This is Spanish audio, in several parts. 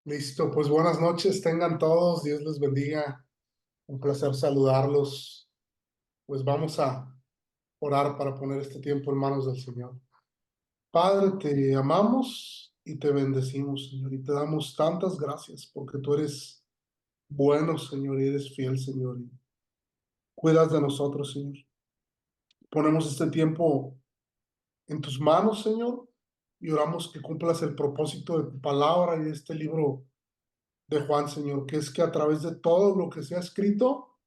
Listo, pues buenas noches, tengan todos, Dios les bendiga, un placer saludarlos. Pues vamos a orar para poner este tiempo en manos del Señor. Padre, te amamos y te bendecimos, Señor, y te damos tantas gracias porque tú eres bueno, Señor, y eres fiel, Señor, y cuidas de nosotros, Señor. Ponemos este tiempo en tus manos, Señor, y oramos que cumplas el propósito de tu palabra y de este libro de Juan, Señor, que es que a través de todo lo que se ha escrito,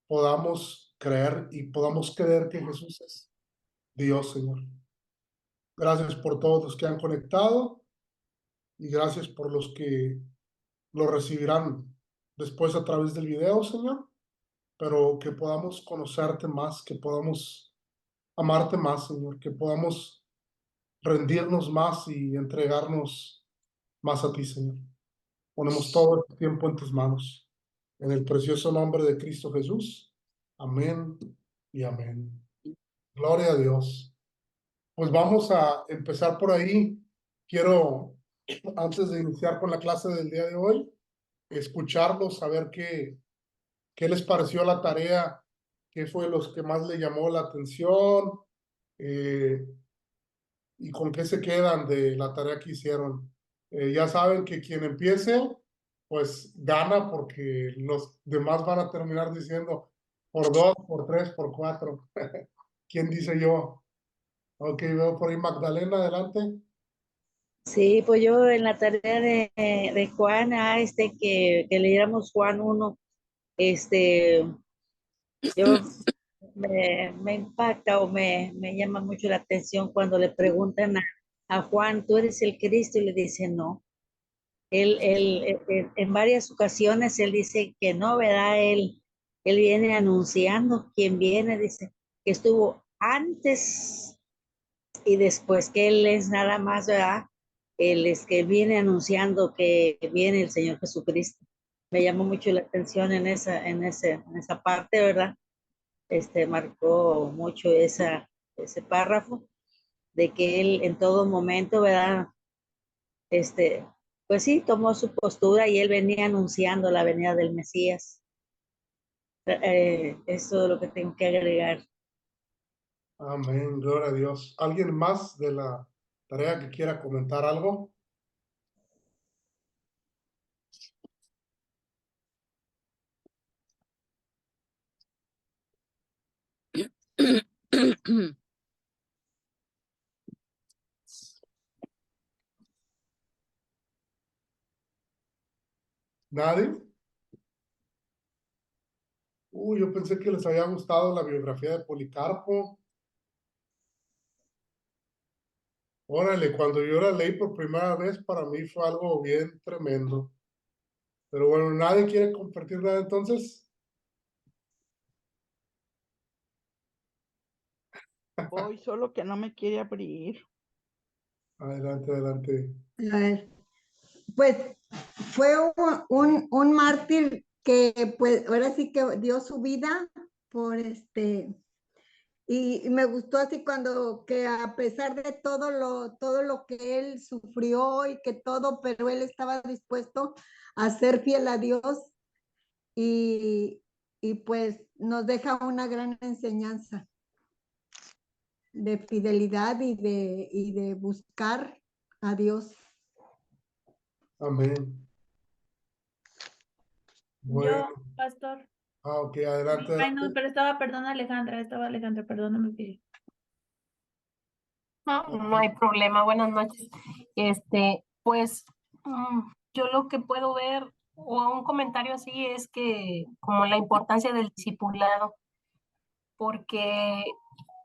podamos creer y podamos creer que Jesús es Dios, Señor. Gracias por todos los que han conectado y gracias por los que lo recibirán después a través del video, Señor, pero que podamos conocerte más, que podamos amarte más, Señor, que podamos rendirnos más y entregarnos más a ti, Señor. Ponemos todo el tiempo en tus manos. En el precioso nombre de Cristo Jesús. Amén y amén. Gloria a Dios. Pues vamos a empezar por ahí. Quiero, antes de iniciar con la clase del día de hoy, escucharlos, saber qué les pareció la tarea, qué fue los que más le llamó la atención eh, y con qué se quedan de la tarea que hicieron. Ya saben que quien empiece, pues gana porque los demás van a terminar diciendo por dos, por tres, por cuatro. ¿Quién dice yo? Ok, veo por ahí Magdalena, adelante. Sí, pues yo en la tarea de Juan, que leyéramos Juan 1, yo me impacta o me llama mucho la atención cuando le preguntan a Juan, ¿tú eres el Cristo? Y le dice, no. En varias ocasiones él dice que no, ¿verdad? Él viene anunciando quién viene, dice que estuvo antes y después, que él es nada más, ¿verdad? Él es que viene anunciando que viene el Señor Jesucristo. Me llamó mucho la atención en esa parte, ¿verdad? Marcó mucho ese párrafo de que él en todo momento, ¿verdad? Este, pues sí, tomó su postura y él venía anunciando la venida del Mesías. Eso es lo que tengo que agregar. Amén, gloria a Dios. ¿Alguien más de la tarea que quiera comentar algo? ¿Nadie? Yo pensé que les había gustado la biografía de Policarpo. Órale, cuando yo la leí por primera vez, para mí fue algo bien tremendo. Pero bueno, ¿nadie quiere compartir nada entonces? Voy, solo que no me quiere abrir. Adelante, adelante. A ver, pues fue un mártir que pues ahora sí que dio su vida por y me gustó así cuando que a pesar de todo lo que él sufrió y que todo, pero él estaba dispuesto a ser fiel a Dios y, y pues nos deja una gran enseñanza de fidelidad y de buscar a Dios. Amén. Bueno, Yo, pastor. ok, adelante. Ay, no, pero estaba Alejandra, perdóname. No hay problema, buenas noches. Pues yo lo que puedo ver o un comentario así es que como la importancia del discipulado, porque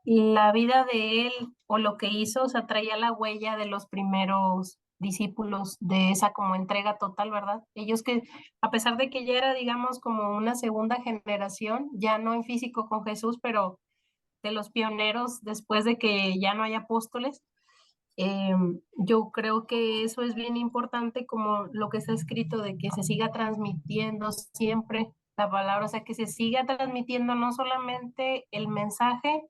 la vida de él o lo que hizo, o sea, traía la huella de los primeros discípulos de esa como entrega total, ¿verdad? Ellos que a pesar de que ya era, digamos, como una segunda generación, ya no en físico con Jesús, pero de los pioneros después de que ya no hay apóstoles, yo creo que eso es bien importante como lo que está escrito de que se siga transmitiendo siempre la palabra, o sea, que se siga transmitiendo no solamente el mensaje,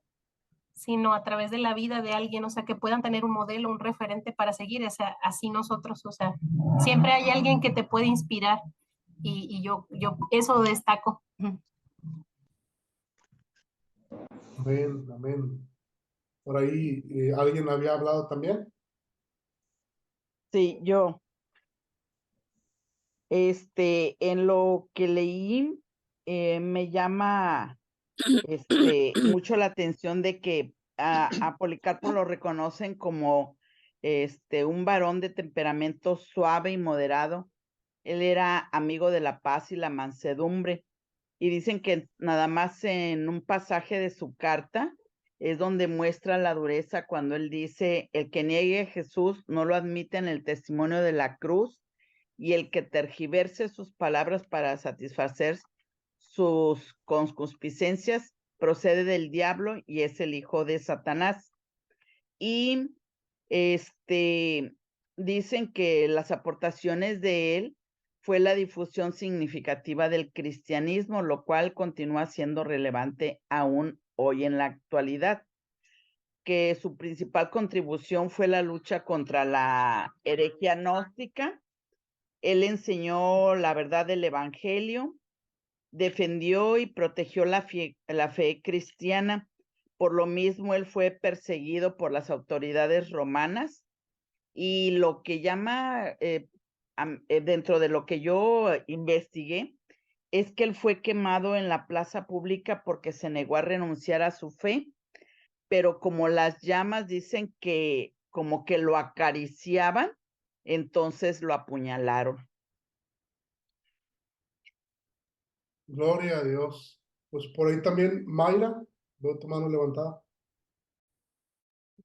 sino a través de la vida de alguien, o sea, que puedan tener un modelo, un referente para seguir, o sea, así nosotros, o sea, siempre hay alguien que te puede inspirar y yo eso destaco. Amén, amén. Por ahí, ¿alguien había hablado también? Sí, yo, en lo que leí, me llama, mucho la atención de que a Policarpo lo reconocen como, un varón de temperamento suave y moderado. Él era amigo de la paz y la mansedumbre. Y dicen que nada más en un pasaje de su carta es donde muestra la dureza cuando él dice, el que niegue a Jesús no lo admite en el testimonio de la cruz, y el que tergiverse sus palabras para satisfacer sus concupiscencias procede del diablo y es el hijo de Satanás. Y dicen que las aportaciones de él fue la difusión significativa del cristianismo, lo cual continúa siendo relevante aún hoy en la actualidad, que su principal contribución fue la lucha contra la herejía gnóstica. Él enseñó la verdad del evangelio, defendió y protegió la fe cristiana. Por lo mismo, él fue perseguido por las autoridades romanas, y lo que llama, dentro de lo que yo investigué, es que él fue quemado en la plaza pública porque se negó a renunciar a su fe, pero como las llamas dicen que como que lo acariciaban, entonces lo apuñalaron. Gloria a Dios. Pues por ahí también, Mayra, veo tu mano levantada.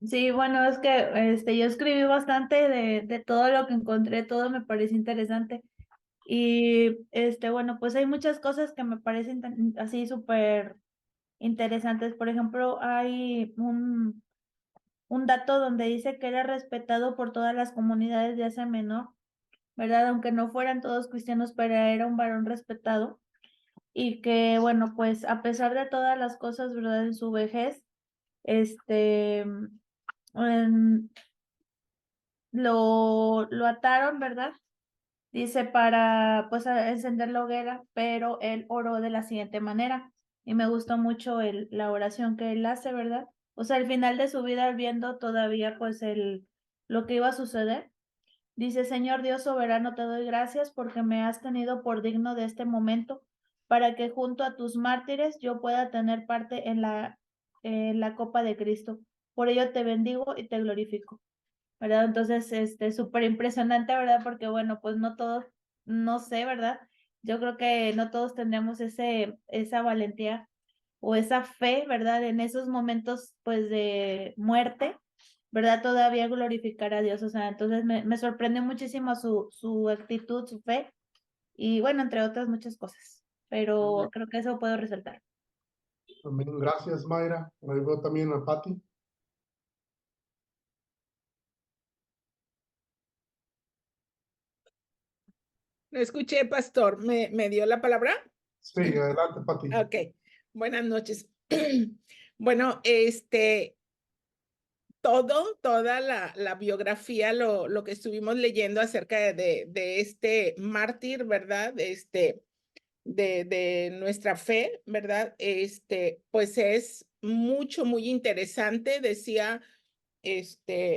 Sí, bueno, es que yo escribí bastante de todo lo que encontré, todo me parece interesante. Y bueno, pues hay muchas cosas que me parecen así súper interesantes. Por ejemplo, hay un dato donde dice que era respetado por todas las comunidades de Asia Menor, ¿verdad? Aunque no fueran todos cristianos, pero era un varón respetado. Y que, bueno, pues a pesar de todas las cosas, ¿verdad? En su vejez, en- lo ataron, ¿verdad? Dice para pues encender la hoguera, pero él oró de la siguiente manera y me gustó mucho la oración que él hace, ¿verdad? O sea, al final de su vida viendo todavía pues lo que iba a suceder. Dice, Señor Dios soberano, te doy gracias porque me has tenido por digno de este momento, para que junto a tus mártires yo pueda tener parte en la copa de Cristo. Por ello te bendigo y te glorifico. ¿Verdad? Entonces, súper impresionante, ¿verdad? Porque, bueno, pues no todos, no sé, ¿verdad? Yo creo que no todos tendríamos esa valentía o esa fe, ¿verdad? En esos momentos, pues, de muerte, ¿verdad? Todavía glorificar a Dios, o sea, entonces me sorprendió muchísimo su actitud, su fe, y bueno, entre otras muchas cosas, pero creo que eso puedo resaltar. Amén. Gracias, Mayra. Por ahí veo también a Patti. No escuché, pastor. ¿Me dio la palabra? Sí, adelante, Patti. Ok, buenas noches. Bueno, toda la biografía, lo que estuvimos leyendo acerca de este mártir, ¿verdad? De nuestra fe, ¿verdad? Pues es muy interesante. Decía,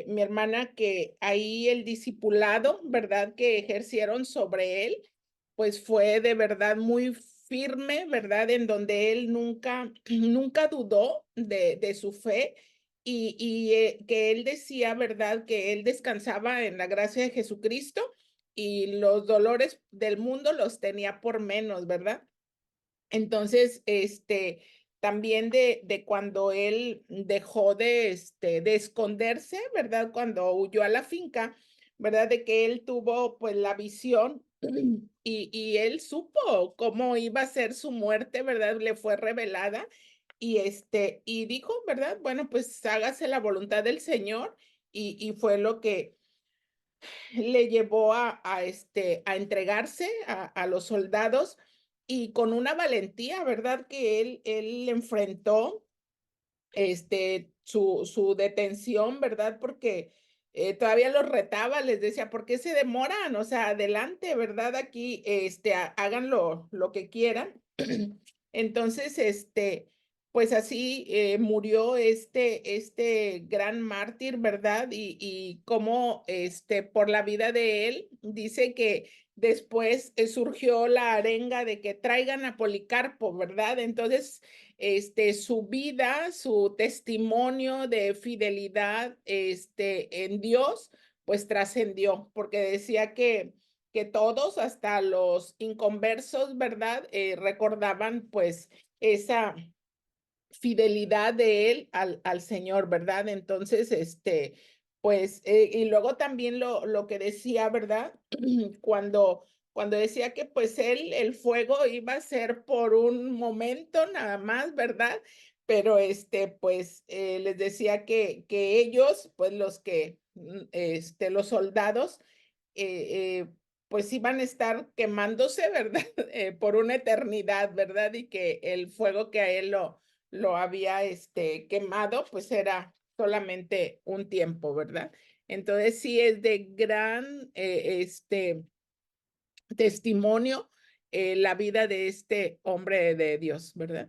mi hermana que ahí el discipulado, ¿verdad? Que ejercieron sobre él, pues fue de verdad muy firme, ¿verdad? En donde él nunca dudó de su fe y que él decía, ¿verdad? Que él descansaba en la gracia de Jesucristo y los dolores del mundo los tenía por menos, ¿verdad? Entonces, también de cuando él dejó de esconderse, ¿verdad? Cuando huyó a la finca, ¿verdad? De que él tuvo pues la visión y él supo cómo iba a ser su muerte, ¿verdad? Le fue revelada y dijo, ¿verdad? Bueno, pues hágase la voluntad del Señor y fue lo que le llevó a entregarse a los soldados y con una valentía, ¿verdad? Que él enfrentó su detención, ¿verdad? Porque todavía los retaba, les decía, ¿por qué se demoran? O sea, adelante, ¿verdad? Aquí, hagan lo que quieran. Entonces, pues así murió este gran mártir, ¿verdad? Y cómo, por la vida de él, dice que después surgió la arenga de que traigan a Policarpo, ¿verdad? Entonces, su vida, su testimonio de fidelidad, en Dios, pues trascendió, porque decía que todos, hasta los inconversos, ¿verdad? Recordaban pues esa fidelidad de él al Señor, ¿verdad? Entonces, pues, y luego también lo que decía, ¿verdad? Cuando decía que pues el fuego iba a ser por un momento nada más, ¿verdad? Pero pues les decía que ellos, pues los que, los soldados, pues iban a estar quemándose, ¿verdad? Por una eternidad, ¿verdad? Y que el fuego que a él lo había quemado, pues era solamente un tiempo, ¿verdad? Entonces sí es de gran testimonio la vida de este hombre de Dios, ¿verdad?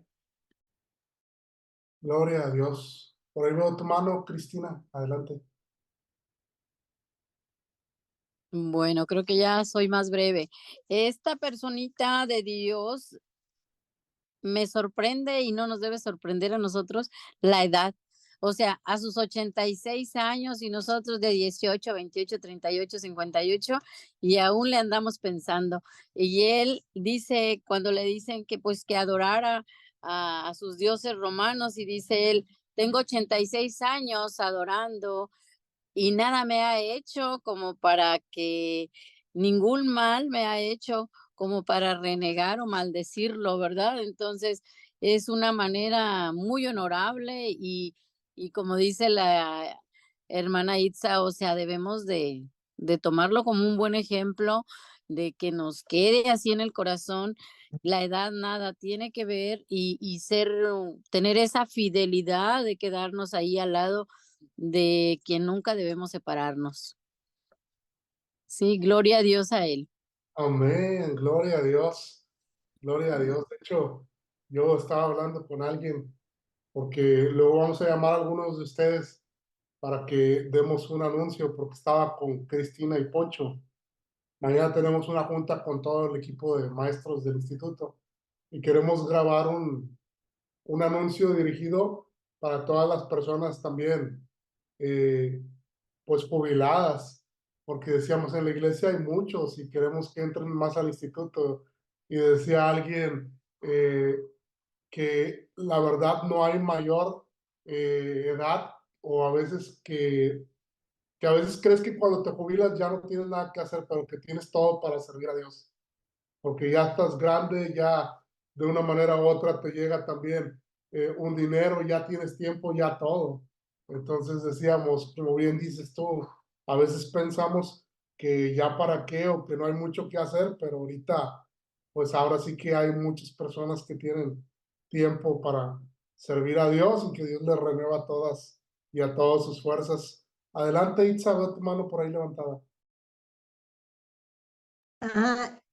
Gloria a Dios. Por ahí veo tu mano, Cristina. Adelante. Bueno, creo que ya soy más breve. Esta personita de Dios me sorprende y no nos debe sorprender a nosotros la edad. O sea, a sus 86 años y nosotros de 18, 28, 38, 58 y aún le andamos pensando. Y él dice, cuando le dicen que pues que adorara a sus dioses romanos y dice él, tengo 86 años adorando y nada me ha hecho como para que ningún mal me ha hecho como para renegar o maldecirlo, ¿verdad? Entonces, es una manera muy honorable y como dice la hermana Itza, o sea, debemos de tomarlo como un buen ejemplo, de que nos quede así en el corazón. La edad nada tiene que ver y ser, tener esa fidelidad de quedarnos ahí al lado de quien nunca debemos separarnos. Sí, gloria a Dios a él. Amén. Gloria a Dios. Gloria a Dios. De hecho, yo estaba hablando con alguien porque luego vamos a llamar a algunos de ustedes para que demos un anuncio porque estaba con Cristina y Poncho. Mañana tenemos una junta con todo el equipo de maestros del instituto y queremos grabar un anuncio dirigido para todas las personas también, pues jubiladas, porque decíamos en la iglesia hay muchos y queremos que entren más al instituto. Y decía alguien que la verdad no hay mayor edad o a veces que a veces crees que cuando te jubilas ya no tienes nada que hacer, pero que tienes todo para servir a Dios, porque ya estás grande, ya de una manera u otra te llega también un dinero, ya tienes tiempo, ya todo. Entonces decíamos, como bien dices tú, a veces pensamos que ya para qué o que no hay mucho que hacer, pero ahorita, pues ahora sí que hay muchas personas que tienen tiempo para servir a Dios y que Dios les renueva a todas y a todas sus fuerzas. Adelante, Itza, veo tu mano por ahí levantada. Ajá,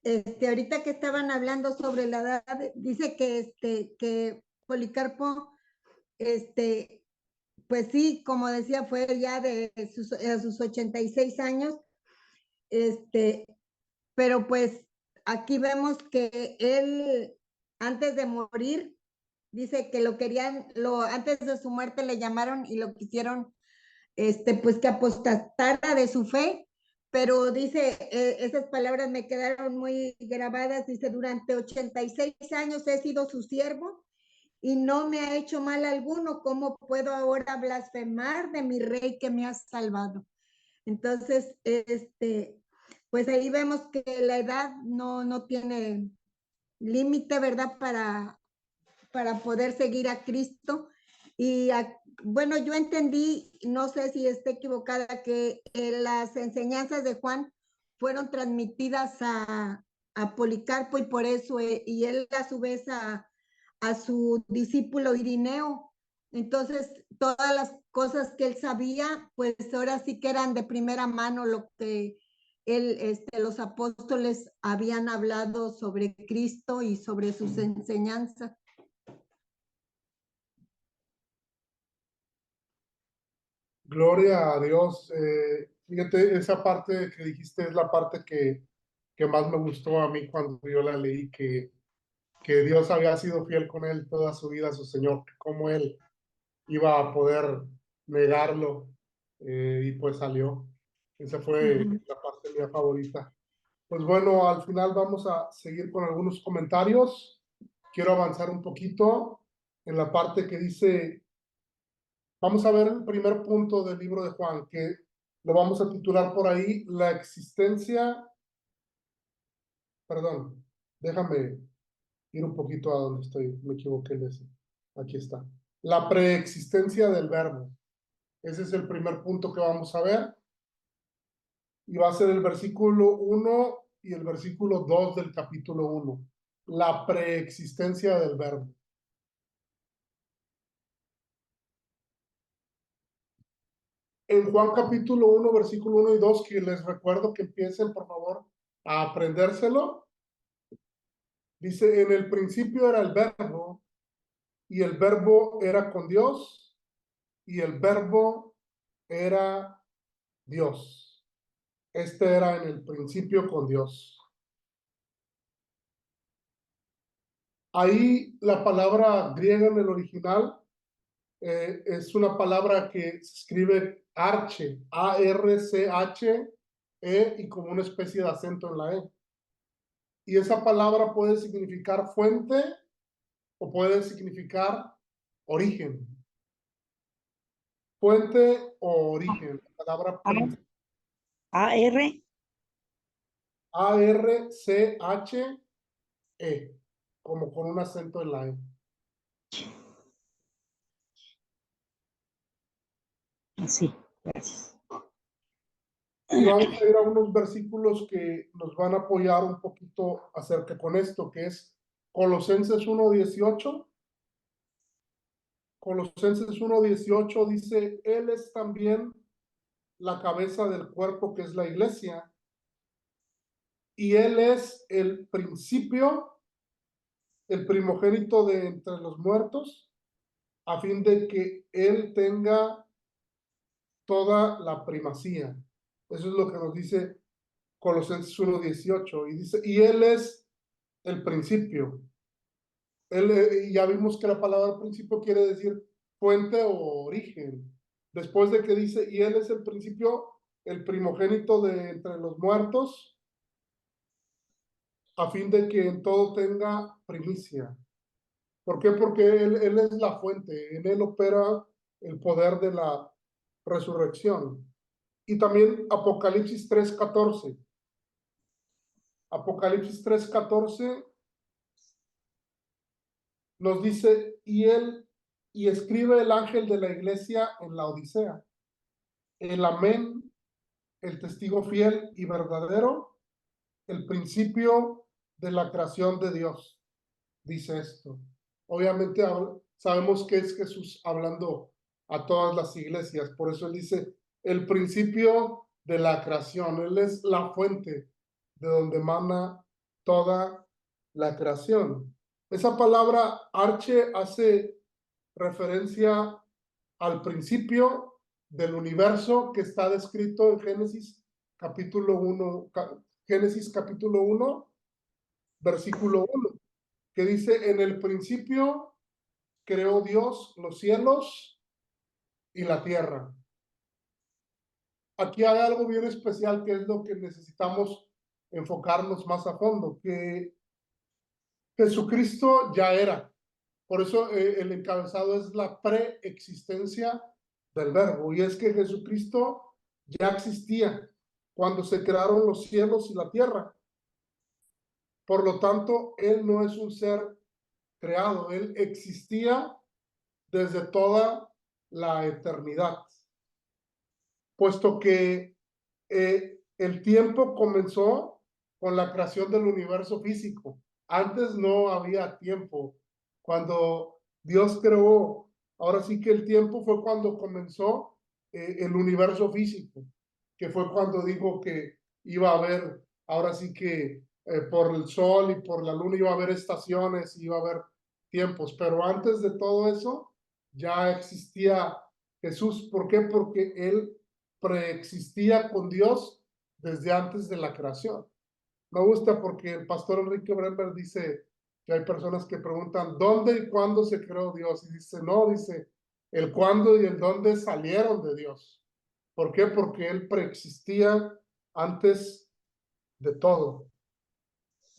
ahorita que estaban hablando sobre la edad, dice que Policarpo, pues sí, como decía, fue ya a sus 86 años, pero pues aquí vemos que él, antes de morir, dice que lo querían, antes de su muerte le llamaron y lo quisieron, pues que apostatara de su fe, pero dice, esas palabras me quedaron muy grabadas, dice, durante 86 años he sido su siervo y no me ha hecho mal alguno, ¿cómo puedo ahora blasfemar de mi rey que me ha salvado? Entonces, pues ahí vemos que la edad no tiene límite, ¿verdad? Para poder seguir a Cristo. Y bueno, yo entendí, no sé si esté equivocada, que las enseñanzas de Juan fueron transmitidas a Policarpo y por eso, y él a su vez a su discípulo Irineo. Entonces, todas las cosas que él sabía, pues ahora sí que eran de primera mano lo que los apóstoles habían hablado sobre Cristo y sobre sus enseñanzas. Gloria a Dios. Fíjate, esa parte que dijiste es la parte que más me gustó a mí cuando yo la leí, que Dios había sido fiel con él toda su vida, su Señor, cómo él iba a poder negarlo, y pues salió. Esa fue la parte mía favorita. Pues bueno, al final vamos a seguir con algunos comentarios. Quiero avanzar un poquito en la parte que dice, vamos a ver el primer punto del libro de Juan, que lo vamos a titular por ahí, la existencia, perdón, déjame ir un poquito a donde estoy, me equivoqué en ese. Aquí está. La preexistencia del verbo. Ese es el primer punto que vamos a ver. Y va a ser el versículo 1 y el versículo 2 del capítulo 1. La preexistencia del verbo. En Juan capítulo 1, versículo 1 y 2, que les recuerdo que empiecen, por favor, a aprendérselo. Dice, en el principio era el verbo, y el verbo era con Dios, y el verbo era Dios. Este era en el principio con Dios. Ahí la palabra griega en el original es una palabra que se escribe arche, A-R-C-H-E, y como una especie de acento en la E. Y esa palabra puede significar fuente o puede significar origen. Fuente o origen. La palabra A-R. A-R-C-H-E, como con un acento en la E. Así, gracias. Y vamos a ir a unos versículos que nos van a apoyar un poquito acerca con esto, que es Colosenses 1:18. Colosenses 1:18 dice, Él es también la cabeza del cuerpo que es la iglesia, y Él es el principio, el primogénito de entre los muertos, a fin de que Él tenga toda la primacía. Eso es lo que nos dice Colosenses 1:18, y dice, y Él es el principio. Ya vimos que la palabra principio quiere decir fuente o origen. Después de que dice, y Él es el principio, el primogénito de entre los muertos, a fin de que en todo tenga primicia. ¿Por qué? Porque él es la fuente, en Él opera el poder de la resurrección. Y también Apocalipsis 3:14. Apocalipsis 3:14 nos dice, y escribe el ángel de la iglesia en la Odisea, el amén, el testigo fiel y verdadero, el principio de la creación de Dios, dice esto. Obviamente sabemos que es Jesús hablando a todas las iglesias, por eso él dice, el principio de la creación, él es la fuente de donde emana toda la creación. Esa palabra arche hace referencia al principio del universo que está descrito en Génesis capítulo 1, versículo 1, que dice, en el principio creó Dios los cielos y la tierra. Aquí hay algo bien especial que es lo que necesitamos enfocarnos más a fondo, que Jesucristo ya era. Por eso el encabezado es la preexistencia del verbo. Y es que Jesucristo ya existía cuando se crearon los cielos y la tierra. Por lo tanto, Él no es un ser creado. Él existía desde toda la eternidad. Puesto que el tiempo comenzó con la creación del universo físico. Antes no había tiempo. Cuando Dios creó ahora sí que el tiempo fue cuando comenzó el universo físico, que fue cuando dijo que iba a haber, ahora sí que por el sol y por la luna iba a haber estaciones, iba a haber tiempos, pero antes de todo eso ya existía Jesús. ¿Por qué? Porque él preexistía con Dios desde antes de la creación. Me gusta porque el pastor Enrique Brember dice que hay personas que preguntan ¿dónde y cuándo se creó Dios? Y dice, no, dice, el cuándo y el dónde salieron de Dios. ¿Por qué? Porque él preexistía antes de todo,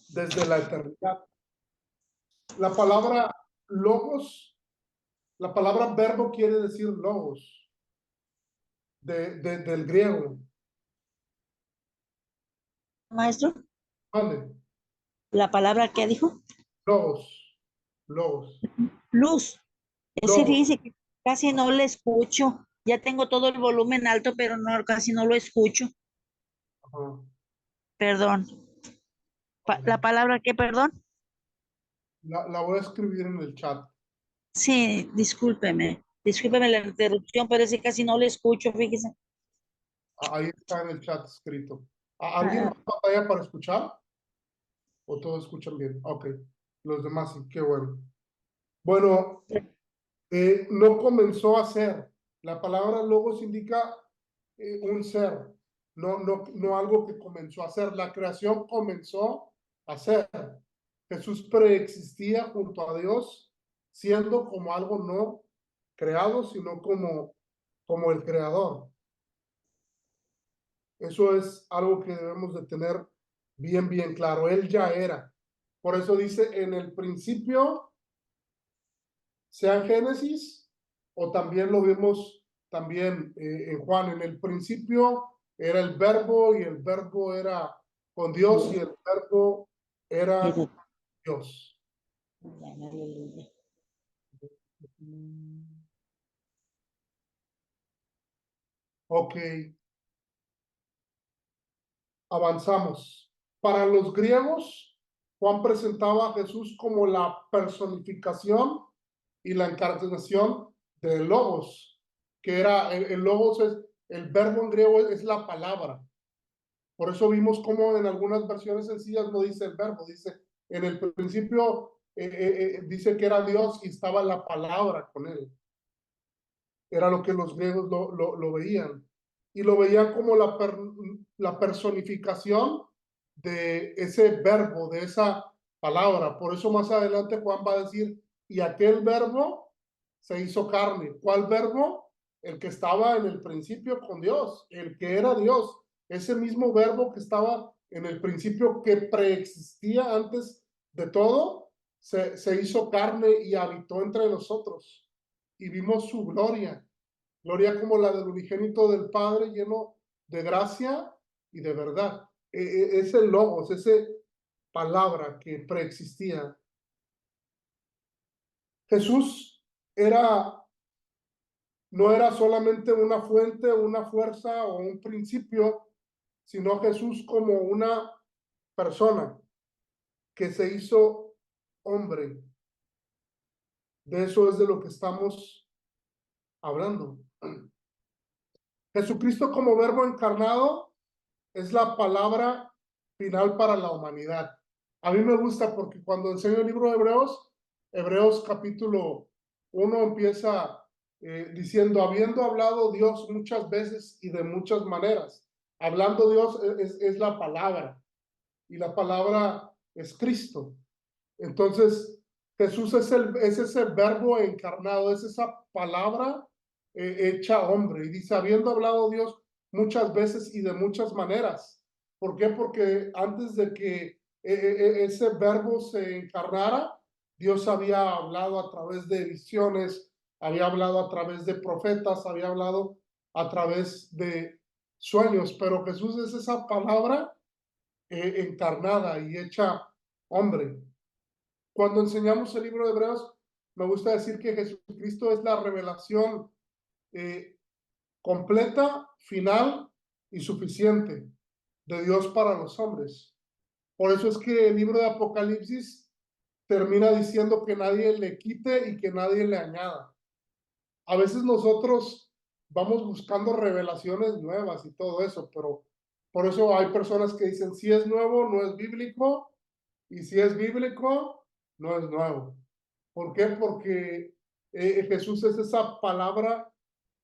desde la eternidad. La palabra logos, la palabra verbo quiere decir logos, del griego. Maestro, ¿Dónde? la palabra que dijo, Logos, logos, luz. Ese logos. dice que casi no le escucho. Ya tengo todo el volumen alto, pero no, casi no lo escucho. Ajá. Perdón. ¿La palabra qué, perdón? La voy a escribir en el chat. Sí, discúlpeme. Discúlpeme la interrupción, pero ese casi no le escucho, fíjese. Ahí está en el chat escrito. ¿Alguien más batalla para escuchar? ¿O todos escuchan bien? Ok. Los demás sí, qué bueno. Bueno, no comenzó a ser. La palabra logos indica un ser, no algo que comenzó a ser. La creación comenzó a ser. Jesús preexistía junto a Dios, siendo como algo no creado, sino como el creador. Eso es algo que debemos de tener bien claro. Él ya era. Por eso dice, en el principio, sea en Génesis, o también lo vimos también en Juan, en el principio era el verbo y el verbo era con Dios y el verbo era Dios. Aleluya. Ok. Avanzamos. Para los griegos, Juan presentaba a Jesús como la personificación y la encarnación del logos, que era el logos es el verbo en griego es la palabra. Por eso vimos como en algunas versiones sencillas no dice el verbo, dice en el principio dice que era Dios y estaba la palabra con él. Era lo que los griegos lo veían. Y lo veían como la personificación de ese verbo, de esa palabra. Por eso más adelante Juan va a decir, y aquel verbo se hizo carne. ¿Cuál verbo? El que estaba en el principio con Dios, el que era Dios. Ese mismo verbo que estaba en el principio, que preexistía antes de todo, se hizo carne y habitó entre nosotros. Y vimos su gloria, gloria como la del unigénito del Padre, lleno de gracia y de verdad. Ese logos, esa palabra que preexistía. Jesús no era solamente una fuente, una fuerza o un principio, sino Jesús como una persona que se hizo hombre. De eso es de lo que estamos hablando. Jesucristo como verbo encarnado es la palabra final para la humanidad. A mí me gusta porque cuando enseño el libro de Hebreos capítulo 1 empieza diciendo, habiendo hablado Dios muchas veces y de muchas maneras. Hablando Dios es la palabra y la palabra es Cristo. Entonces, Jesús es ese verbo encarnado, es esa palabra hecha hombre. Y dice, habiendo hablado Dios muchas veces y de muchas maneras. ¿Por qué? Porque antes de que ese verbo se encarnara, Dios había hablado a través de visiones, había hablado a través de profetas, había hablado a través de sueños, pero Jesús es esa palabra encarnada y hecha hombre. Cuando enseñamos el libro de Hebreos, me gusta decir que Jesucristo es la revelación completa, final y suficiente de Dios para los hombres. Por eso es que el libro de Apocalipsis termina diciendo que nadie le quite y que nadie le añada. a veces nosotros vamos buscando revelaciones nuevas y todo eso, pero por eso hay personas que dicen, si es nuevo, no es bíblico, y si es bíblico, no es nuevo. ¿Por qué? Porque Jesús es esa palabra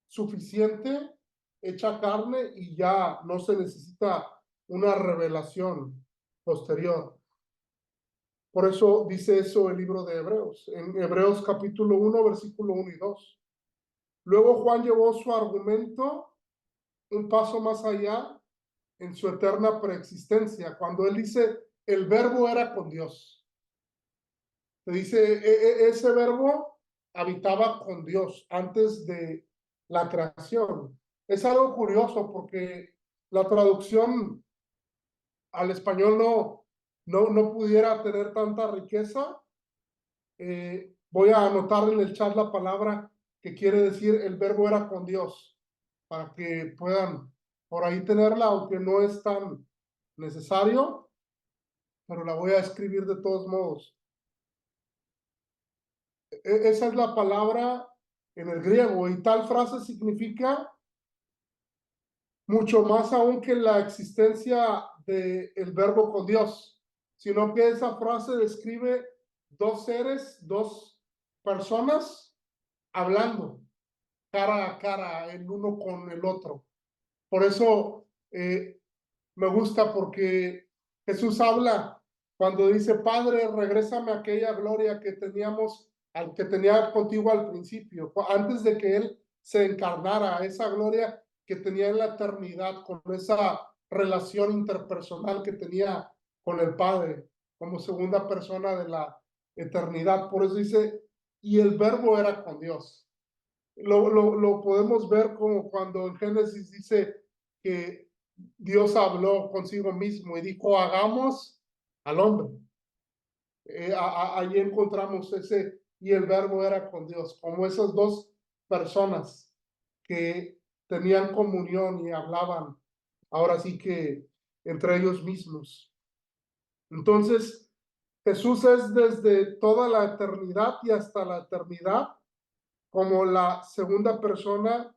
suficiente, hecha carne, y ya no se necesita una revelación posterior. Por eso dice eso el libro de Hebreos, en Hebreos capítulo 1, versículo 1 y 2. Luego Juan llevó su argumento un paso más allá en su eterna preexistencia, cuando él dice, el verbo era con Dios. Se dice, ese verbo habitaba con Dios antes de la creación. Es algo curioso porque la traducción al español no pudiera tener tanta riqueza. Voy a anotar en el chat la palabra que quiere decir el verbo era con Dios, para que puedan por ahí tenerla, aunque no es tan necesario, pero la voy a escribir de todos modos. Esa es la palabra en el griego, y tal frase significa mucho más aún que la existencia del verbo con Dios, sino que esa frase describe dos seres, dos personas hablando cara a cara, el uno con el otro. Por eso me gusta, porque Jesús habla cuando dice, Padre, regrésame a aquella gloria que teníamos, que tenía contigo al principio, antes de que Él se encarnara, esa gloria que tenía en la eternidad, con esa relación interpersonal que tenía con el Padre, como segunda persona de la eternidad. Por eso dice, y el verbo era con Dios. Lo podemos ver como cuando en Génesis dice que Dios habló consigo mismo y dijo, hagamos al hombre. Allí encontramos ese, y el verbo era con Dios, como esas dos personas que tenían comunión y hablaban, ahora sí que entre ellos mismos. Entonces, Jesús es desde toda la eternidad y hasta la eternidad como la segunda persona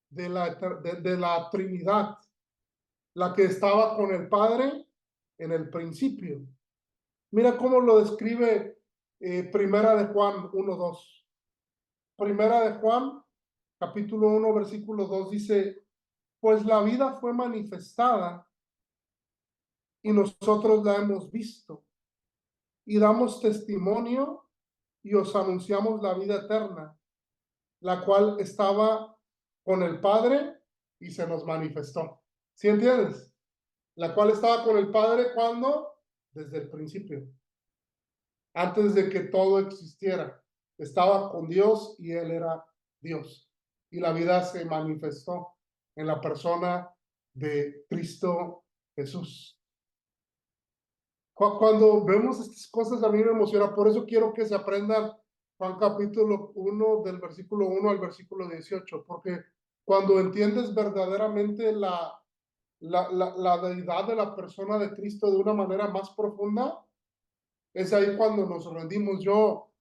de la Trinidad, la que estaba con el Padre en el principio. Mira cómo lo describe Primera de Juan 1:2. Primera de Juan, capítulo 1, versículo 2 dice, pues la vida fue manifestada y nosotros la hemos visto y damos testimonio y os anunciamos la vida eterna, la cual estaba con el Padre y se nos manifestó. ¿Sí entiendes? La cual estaba con el Padre cuando, desde el principio, antes de que todo existiera, estaba con Dios y Él era Dios. Y la vida se manifestó en la persona de Cristo Jesús. Cuando vemos estas cosas a mí me emociona, por eso quiero que se aprendan Juan capítulo 1 del versículo 1 al versículo 18, porque cuando entiendes verdaderamente la deidad de la persona de Cristo de una manera más profunda, es ahí cuando nos rendimos. Yo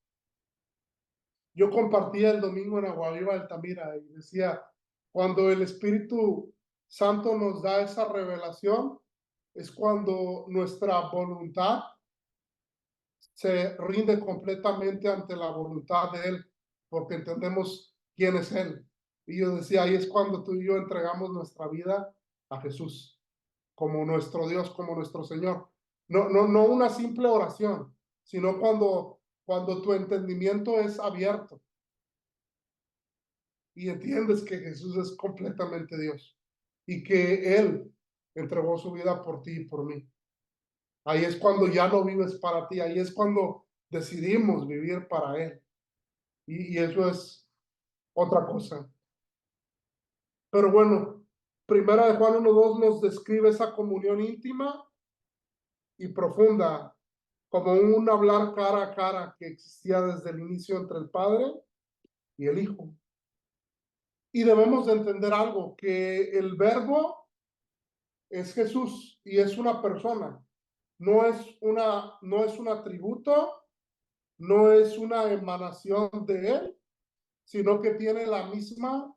compartía el domingo en Aguaviva Altamira y decía, cuando el Espíritu Santo nos da esa revelación, es cuando nuestra voluntad se rinde completamente ante la voluntad de Él, porque entendemos quién es Él. Y yo decía, ahí es cuando tú y yo entregamos nuestra vida a Jesús, como nuestro Dios, como nuestro Señor. No una simple oración, sino cuando tu entendimiento es abierto y entiendes que Jesús es completamente Dios y que Él entregó su vida por ti y por mí. Ahí es cuando ya no vives para ti, ahí es cuando decidimos vivir para Él. Y eso es otra cosa. Pero bueno, Primera de Juan 1:2 nos describe esa comunión íntima y profunda, como un hablar cara a cara que existía desde el inicio entre el Padre y el Hijo. Y debemos de entender algo, que el verbo es Jesús y es una persona. No es un atributo, no es una emanación de Él, sino que tiene la misma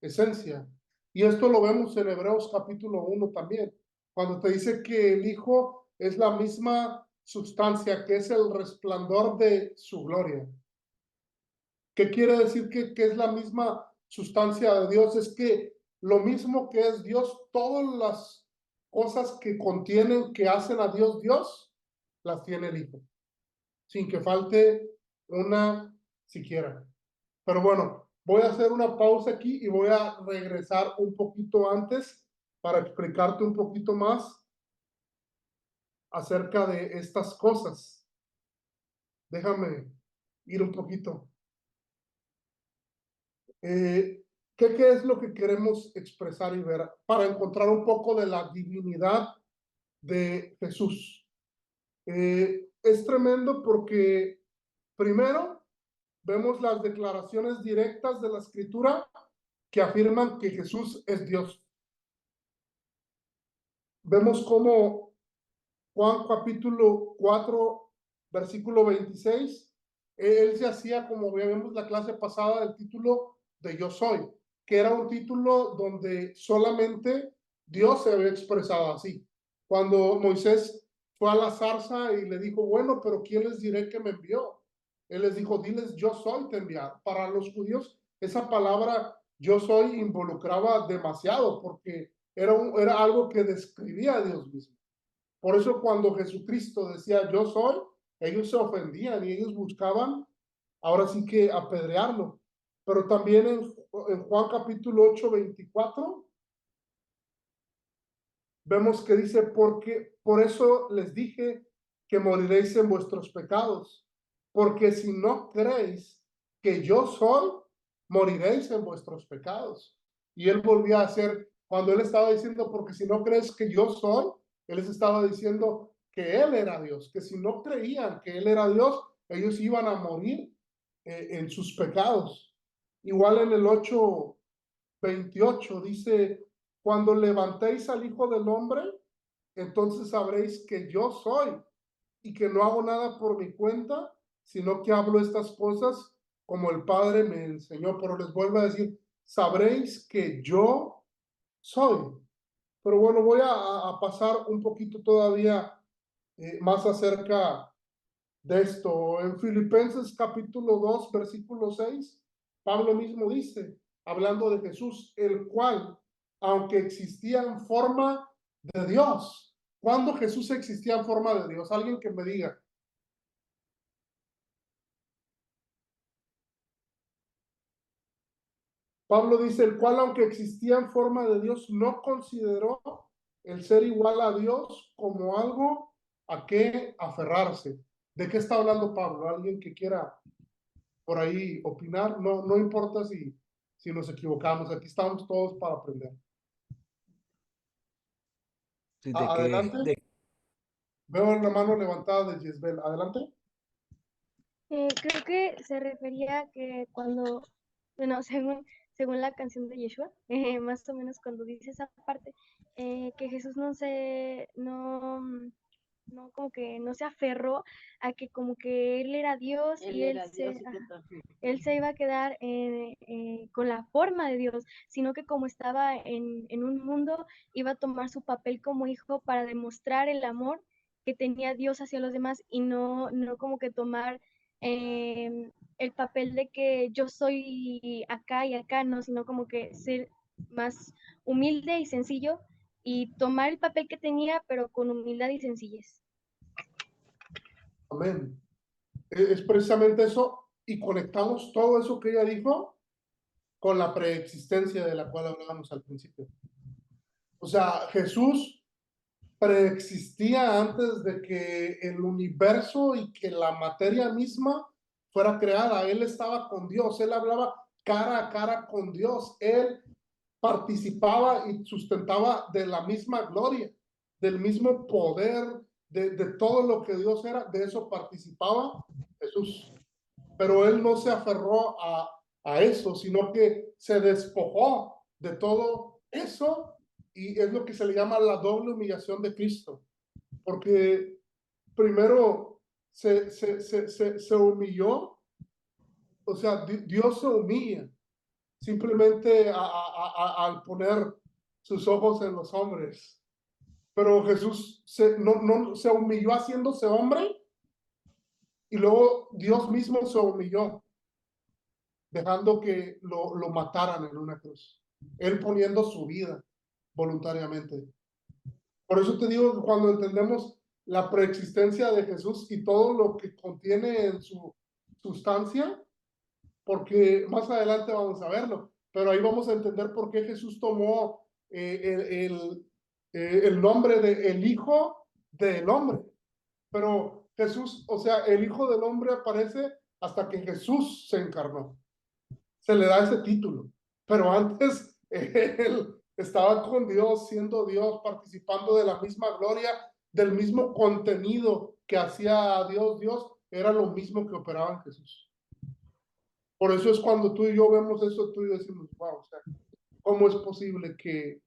esencia. Y esto lo vemos en Hebreos capítulo 1 también, cuando te dice que el Hijo es la misma sustancia, que es el resplandor de su gloria. ¿Qué quiere decir que es la misma sustancia de Dios? Es que lo mismo que es Dios, todas las cosas que contienen, que hacen a Dios Dios, las tiene el Hijo, sin que falte una siquiera. Pero bueno, voy a hacer una pausa aquí y voy a regresar un poquito antes para explicarte un poquito más acerca de estas cosas. Déjame ir un poquito. ¿Qué es lo que queremos expresar y ver para encontrar un poco de la divinidad de Jesús? Es tremendo porque primero vemos las declaraciones directas de la Escritura que afirman que Jesús es Dios. Vemos cómo Juan capítulo 4, versículo 26, él se hacía, como vemos la clase pasada, del título de Yo Soy, que era un título donde solamente Dios se había expresado así. Cuando Moisés fue a la zarza y le dijo, bueno, pero ¿quién les diré que me envió? Él les dijo, diles, yo soy te enviar. Para los judíos, esa palabra yo soy involucraba demasiado porque era algo que describía a Dios mismo. Por eso cuando Jesucristo decía yo soy, ellos se ofendían y ellos buscaban ahora sí que apedrearlo. Pero también en Juan capítulo 8, 24, vemos que dice, porque por eso les dije que moriréis en vuestros pecados, porque si no creéis que yo soy, moriréis en vuestros pecados. Y él volvía a hacer, cuando él estaba diciendo, porque si no crees que yo soy, él les estaba diciendo que él era Dios, que si no creían que él era Dios, ellos iban a morir en sus pecados. Igual en el 8:28 dice, cuando levantéis al Hijo del Hombre, entonces sabréis que yo soy y que no hago nada por mi cuenta, sino que hablo estas cosas como el Padre me enseñó. Pero les vuelvo a decir, sabréis que yo soy. Pero bueno, voy a pasar un poquito todavía más acerca de esto. En Filipenses capítulo 2, versículo 6, Pablo mismo dice, hablando de Jesús, el cual, aunque existía en forma de Dios. ¿Cuándo Jesús existía en forma de Dios? Alguien que me diga. Pablo dice, el cual, aunque existía en forma de Dios, no consideró el ser igual a Dios como algo a qué aferrarse. ¿De qué está hablando Pablo? ¿Alguien que quiera por ahí opinar? No importa si nos equivocamos, aquí estamos todos para aprender. Sí, Adelante. Veo la mano levantada de Yesbel. Adelante. Creo que se refería a que cuando, bueno, según la canción de Yeshua, más o menos cuando dice esa parte, que Jesús no como que no se aferró a que como que él era Dios y él se iba a quedar con la forma de Dios, sino que como estaba en un mundo, iba a tomar su papel como hijo para demostrar el amor que tenía Dios hacia los demás y no como que tomar el papel de que yo soy acá y acá, no, sino como que ser más humilde y sencillo y tomar el papel que tenía, pero con humildad y sencillez. Amén. Es precisamente eso, y conectamos todo eso que ella dijo con la preexistencia de la cual hablábamos al principio. O sea, Jesús preexistía antes de que el universo y que la materia misma fuera creada. Él estaba con Dios, él hablaba cara a cara con Dios, él participaba y sustentaba de la misma gloria, del mismo poder, de todo lo que Dios era, de eso participaba Jesús. Pero él no se aferró a eso, sino que se despojó de todo eso, y es lo que se le llama la doble humillación de Cristo, porque primero se humilló o sea, Dios se humilla simplemente al poner sus ojos en los hombres. Pero Jesús no se humilló haciéndose hombre, y luego Dios mismo se humilló, dejando que lo mataran en una cruz. Él poniendo su vida voluntariamente. Por eso te digo que cuando entendemos la preexistencia de Jesús y todo lo que contiene en su sustancia, porque más adelante vamos a verlo, pero ahí vamos a entender por qué Jesús tomó el nombre de el Hijo del Hombre. Pero Jesús, o sea, el Hijo del Hombre aparece hasta que Jesús se encarnó. Se le da ese título. Pero antes él estaba con Dios, siendo Dios, participando de la misma gloria, del mismo contenido que hacía Dios. Dios era lo mismo que operaba en Jesús. Por eso es cuando tú y yo vemos eso, tú y yo decimos, wow, o sea, ¿cómo es posible que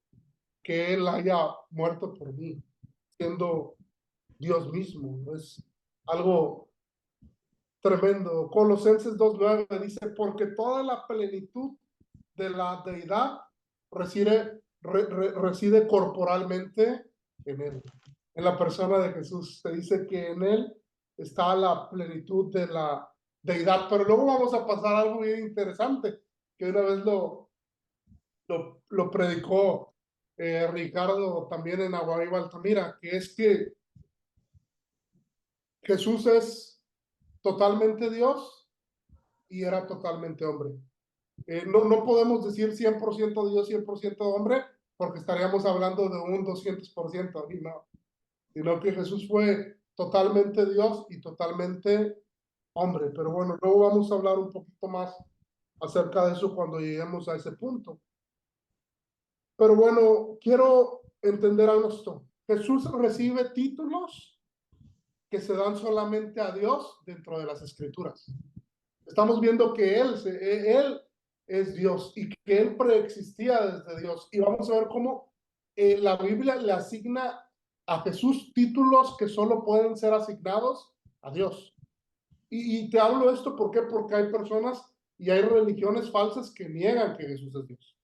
Él haya muerto por mí, siendo Dios mismo? Es algo tremendo. Colosenses 2:9 dice, porque toda la plenitud de la deidad reside corporalmente en Él, en la persona de Jesús. Se dice que en Él está la plenitud de la deidad. Pero luego vamos a pasar a algo bien interesante, que una vez lo predicó Ricardo también en Aguaviva Altamira, que es que Jesús es totalmente Dios y era totalmente hombre. No podemos decir 100% Dios, 100% hombre, porque estaríamos hablando de un 200%, y no, sino que Jesús fue totalmente Dios y totalmente hombre. Pero bueno, luego vamos a hablar un poquito más acerca de eso cuando lleguemos a ese punto. Pero bueno, quiero entender algo esto. Jesús recibe títulos que se dan solamente a Dios dentro de las Escrituras. Estamos viendo que Él es Dios y que Él preexistía desde Dios. Y vamos a ver cómo la Biblia le asigna a Jesús títulos que solo pueden ser asignados a Dios. Y te hablo esto, ¿por qué? Porque hay personas y hay religiones falsas que niegan que Jesús es Dios.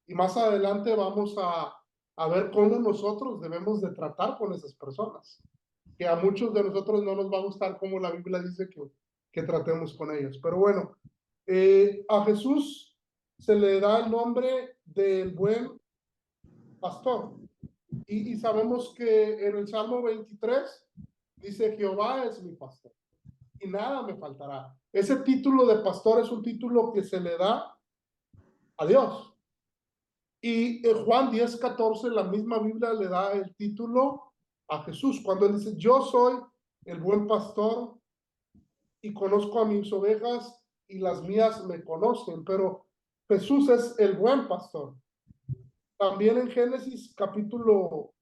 Y más adelante vamos a ver cómo nosotros debemos de tratar con esas personas. Que a muchos de nosotros no nos va a gustar cómo la Biblia dice que tratemos con ellos. Pero bueno, a Jesús se le da el nombre del buen pastor. Y sabemos que en el Salmo 23 dice, Jehová es mi pastor y nada me faltará. Ese título de pastor es un título que se le da a Dios. Y en Juan 10:14, la misma Biblia le da el título a Jesús, cuando él dice, yo soy el buen pastor y conozco a mis ovejas y las mías me conocen. Pero Jesús es el buen pastor. También en Génesis capítulo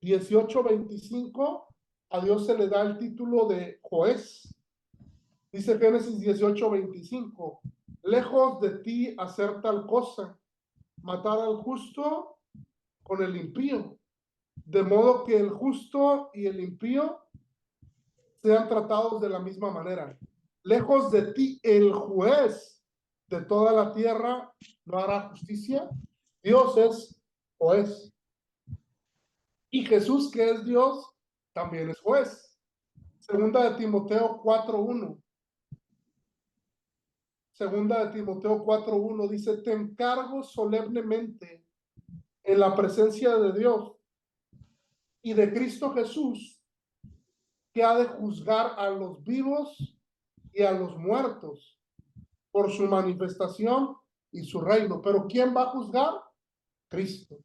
18:25, a Dios se le da el título de juez. Dice Génesis 18:25, lejos de ti hacer tal cosa, matar al justo con el impío, de modo que el justo y el impío sean tratados de la misma manera. Lejos de ti el juez de toda la tierra no hará justicia. Dios es juez. Y Jesús, que es Dios, también es juez. Segunda de Timoteo 4:1. Segunda de Timoteo 4:1 dice, te encargo solemnemente en la presencia de Dios y de Cristo Jesús, que ha de juzgar a los vivos y a los muertos por su manifestación y su reino. Pero ¿quién va a juzgar? Cristo.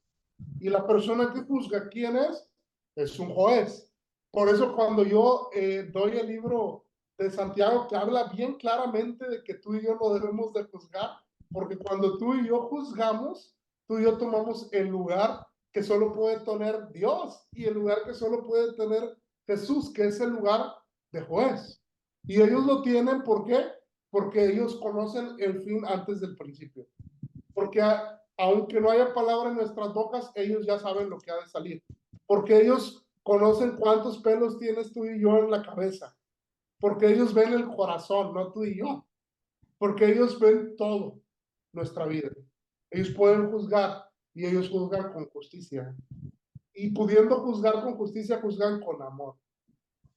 Y la persona que juzga, ¿quién es? Es un juez. Por eso cuando yo doy el libro de Santiago, que habla bien claramente de que tú y yo no debemos de juzgar, porque cuando tú y yo juzgamos, tú y yo tomamos el lugar que solo puede tener Dios y el lugar que solo puede tener Jesús, que es el lugar de juez. Y ellos lo tienen, ¿por qué? Porque ellos conocen el fin antes del principio. Porque aunque no haya palabra en nuestras bocas, ellos ya saben lo que ha de salir. Porque ellos conocen cuántos pelos tienes tú y yo en la cabeza. Porque ellos ven el corazón, no tú y yo. porque ellos ven todo nuestra vida. Ellos pueden juzgar y ellos juzgan con justicia. Y pudiendo juzgar con justicia, juzgan con amor.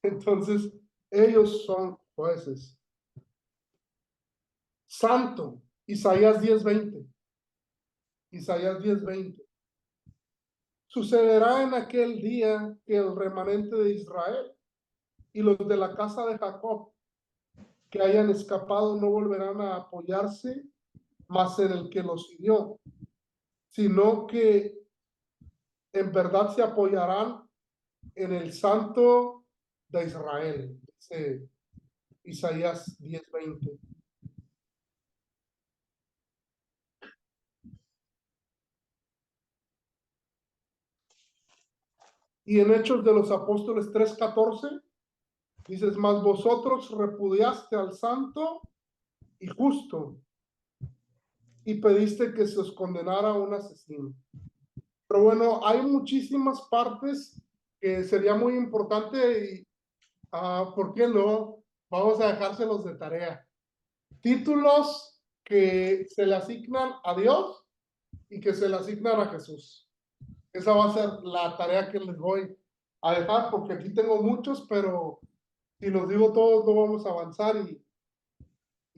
Entonces, ellos son jueces. Santo, Isaías 10:20. Isaías 10:20. Sucederá en aquel día que el remanente de Israel y los de la casa de Jacob que hayan escapado no volverán a apoyarse más en el que los hirió, sino que en verdad se apoyarán en el Santo de Israel, dice Isaías 10:20. Y en Hechos de los Apóstoles 3:14, dices, mas vosotros repudiaste al santo y justo, y pediste que se os condenara a un asesino. Pero bueno, hay muchísimas partes que sería muy importante y, ¿por qué no? Vamos a dejárselos de tarea. Títulos que se le asignan a Dios y que se le asignan a Jesús. Esa va a ser la tarea que les voy a dejar, porque aquí tengo muchos, pero si los digo todos no vamos a avanzar y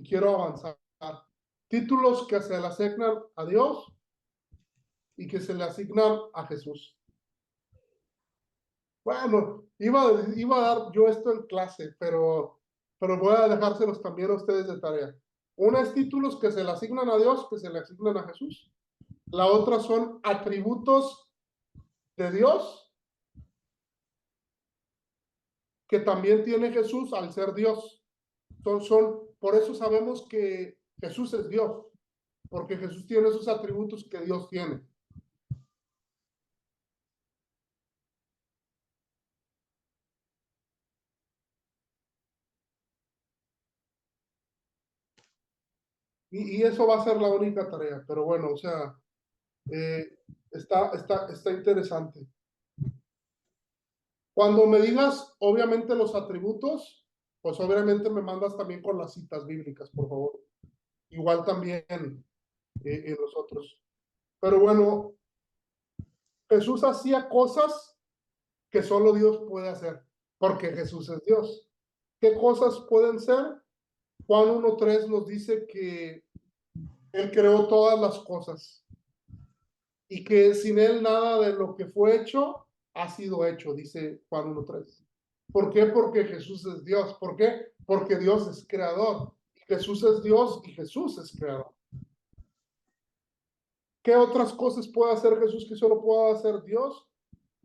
quiero avanzar. Títulos que se le asignan a Dios y que se le asignan a Jesús. Bueno, iba a dar yo esto en clase, pero voy a dejárselos también a ustedes de tarea. Una es títulos que se le asignan a Dios, que se le asignan a Jesús. La otra son atributos de Dios que también tiene Jesús al ser Dios. Por eso sabemos que Jesús es Dios, porque Jesús tiene esos atributos que Dios tiene. Y eso va a ser la única tarea, pero bueno, o sea, está interesante. Cuando me digas, obviamente, los atributos, pues obviamente me mandas también con las citas bíblicas, por favor. Igual también en nosotros. Pero bueno, Jesús hacía cosas que solo Dios puede hacer, porque Jesús es Dios. ¿Qué cosas pueden ser? Juan 1:3 nos dice que Él creó todas las cosas y que sin Él nada de lo que fue hecho ha sido hecho, dice Juan 1:3. ¿Por qué? Porque Jesús es Dios. ¿Por qué? Porque Dios es creador. Jesús es Dios y Jesús es creador. ¿Qué otras cosas puede hacer Jesús que solo puede hacer Dios?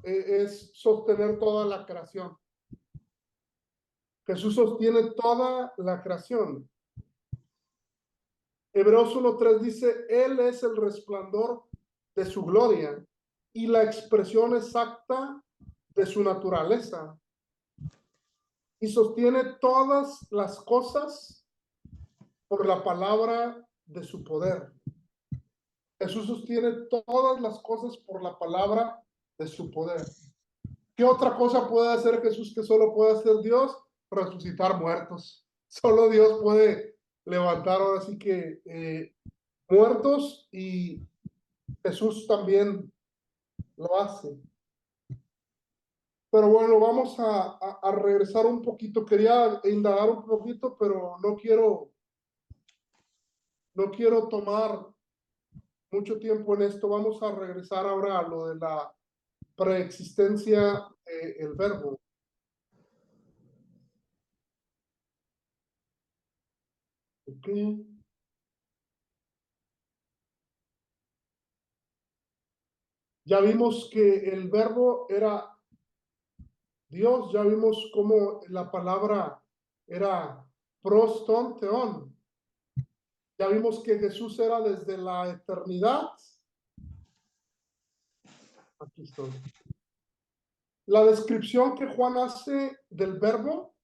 Es sostener toda la creación. Jesús sostiene toda la creación. Hebreos 1:3 dice, Él es el resplandor de su gloria y la expresión exacta de su naturaleza. Y sostiene todas las cosas por la palabra de su poder. Jesús sostiene todas las cosas por la palabra de su poder. ¿Qué otra cosa puede hacer Jesús que solo puede hacer Dios? Resucitar muertos. Solo Dios puede levantar ahora sí que muertos, y Jesús también lo hace. Pero bueno, vamos a regresar un poquito. Quería indagar un poquito, pero no quiero tomar mucho tiempo en esto. Vamos a regresar ahora a lo de la preexistencia del verbo. Okay. Ya vimos que el verbo era Dios, ya vimos cómo la palabra era proston theon. Ya vimos que Jesús era desde la eternidad. Aquí estoy. La descripción que Juan hace del verbo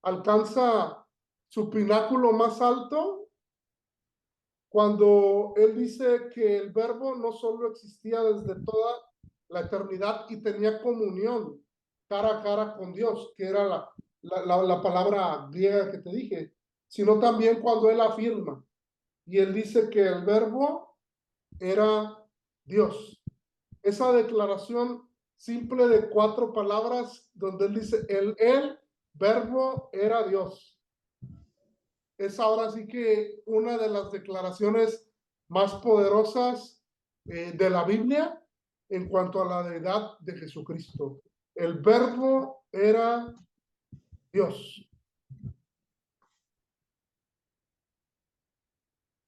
alcanza su pináculo más alto cuando él dice que el verbo no solo existía desde toda la eternidad y tenía comunión cara a cara con Dios, que era la palabra griega que te dije, sino también cuando él afirma. Y él dice que el verbo era Dios. Esa declaración simple de 4 palabras donde él dice el verbo era Dios. Es ahora sí que una de las declaraciones más poderosas de la Biblia en cuanto a la deidad de Jesucristo. El verbo era Dios.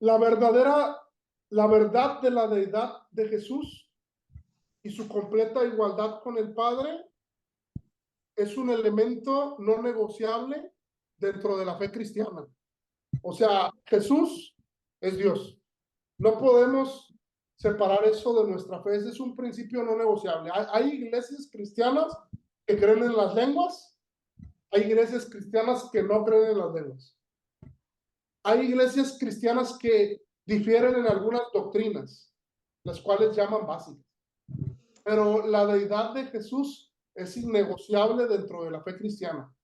La verdad de la deidad de Jesús y su completa igualdad con el Padre es un elemento no negociable dentro de la fe cristiana. O sea, Jesús es Dios. No podemos separar eso de nuestra fe. Ese es un principio no negociable. Hay iglesias cristianas que creen en las lenguas. Hay iglesias cristianas que no creen en las lenguas. Hay iglesias cristianas que difieren en algunas doctrinas, las cuales llaman básicas. Pero la deidad de Jesús es innegociable dentro de la fe cristiana.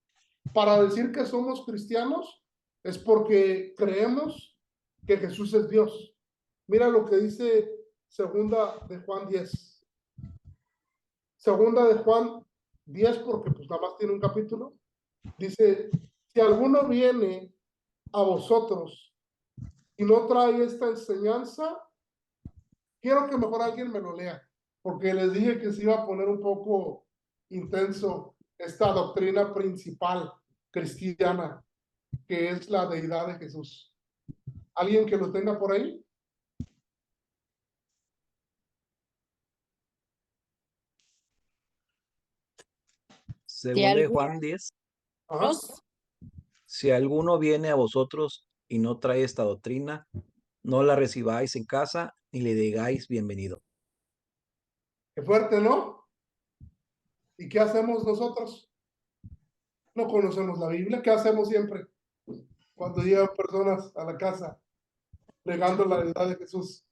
Para decir que somos cristianos es porque creemos que Jesús es Dios. Mira lo que dice segunda de Juan 10. Segunda de Juan 10, porque pues nada más tiene un capítulo. Dice, si alguno viene a vosotros y no trae esta enseñanza, quiero que mejor alguien me lo lea, porque les dije que se iba a poner un poco intenso esta doctrina principal cristiana, que es la deidad de Jesús. ¿Alguien que lo tenga por ahí? Según de Juan 10, Ajá. si alguno viene a vosotros y no trae esta doctrina, no la recibáis en casa ni le digáis bienvenido. Qué fuerte, ¿no? ¿Y qué hacemos nosotros? No conocemos la Biblia. ¿Qué hacemos siempre cuando llegan personas a la casa negando la deidad de Jesús?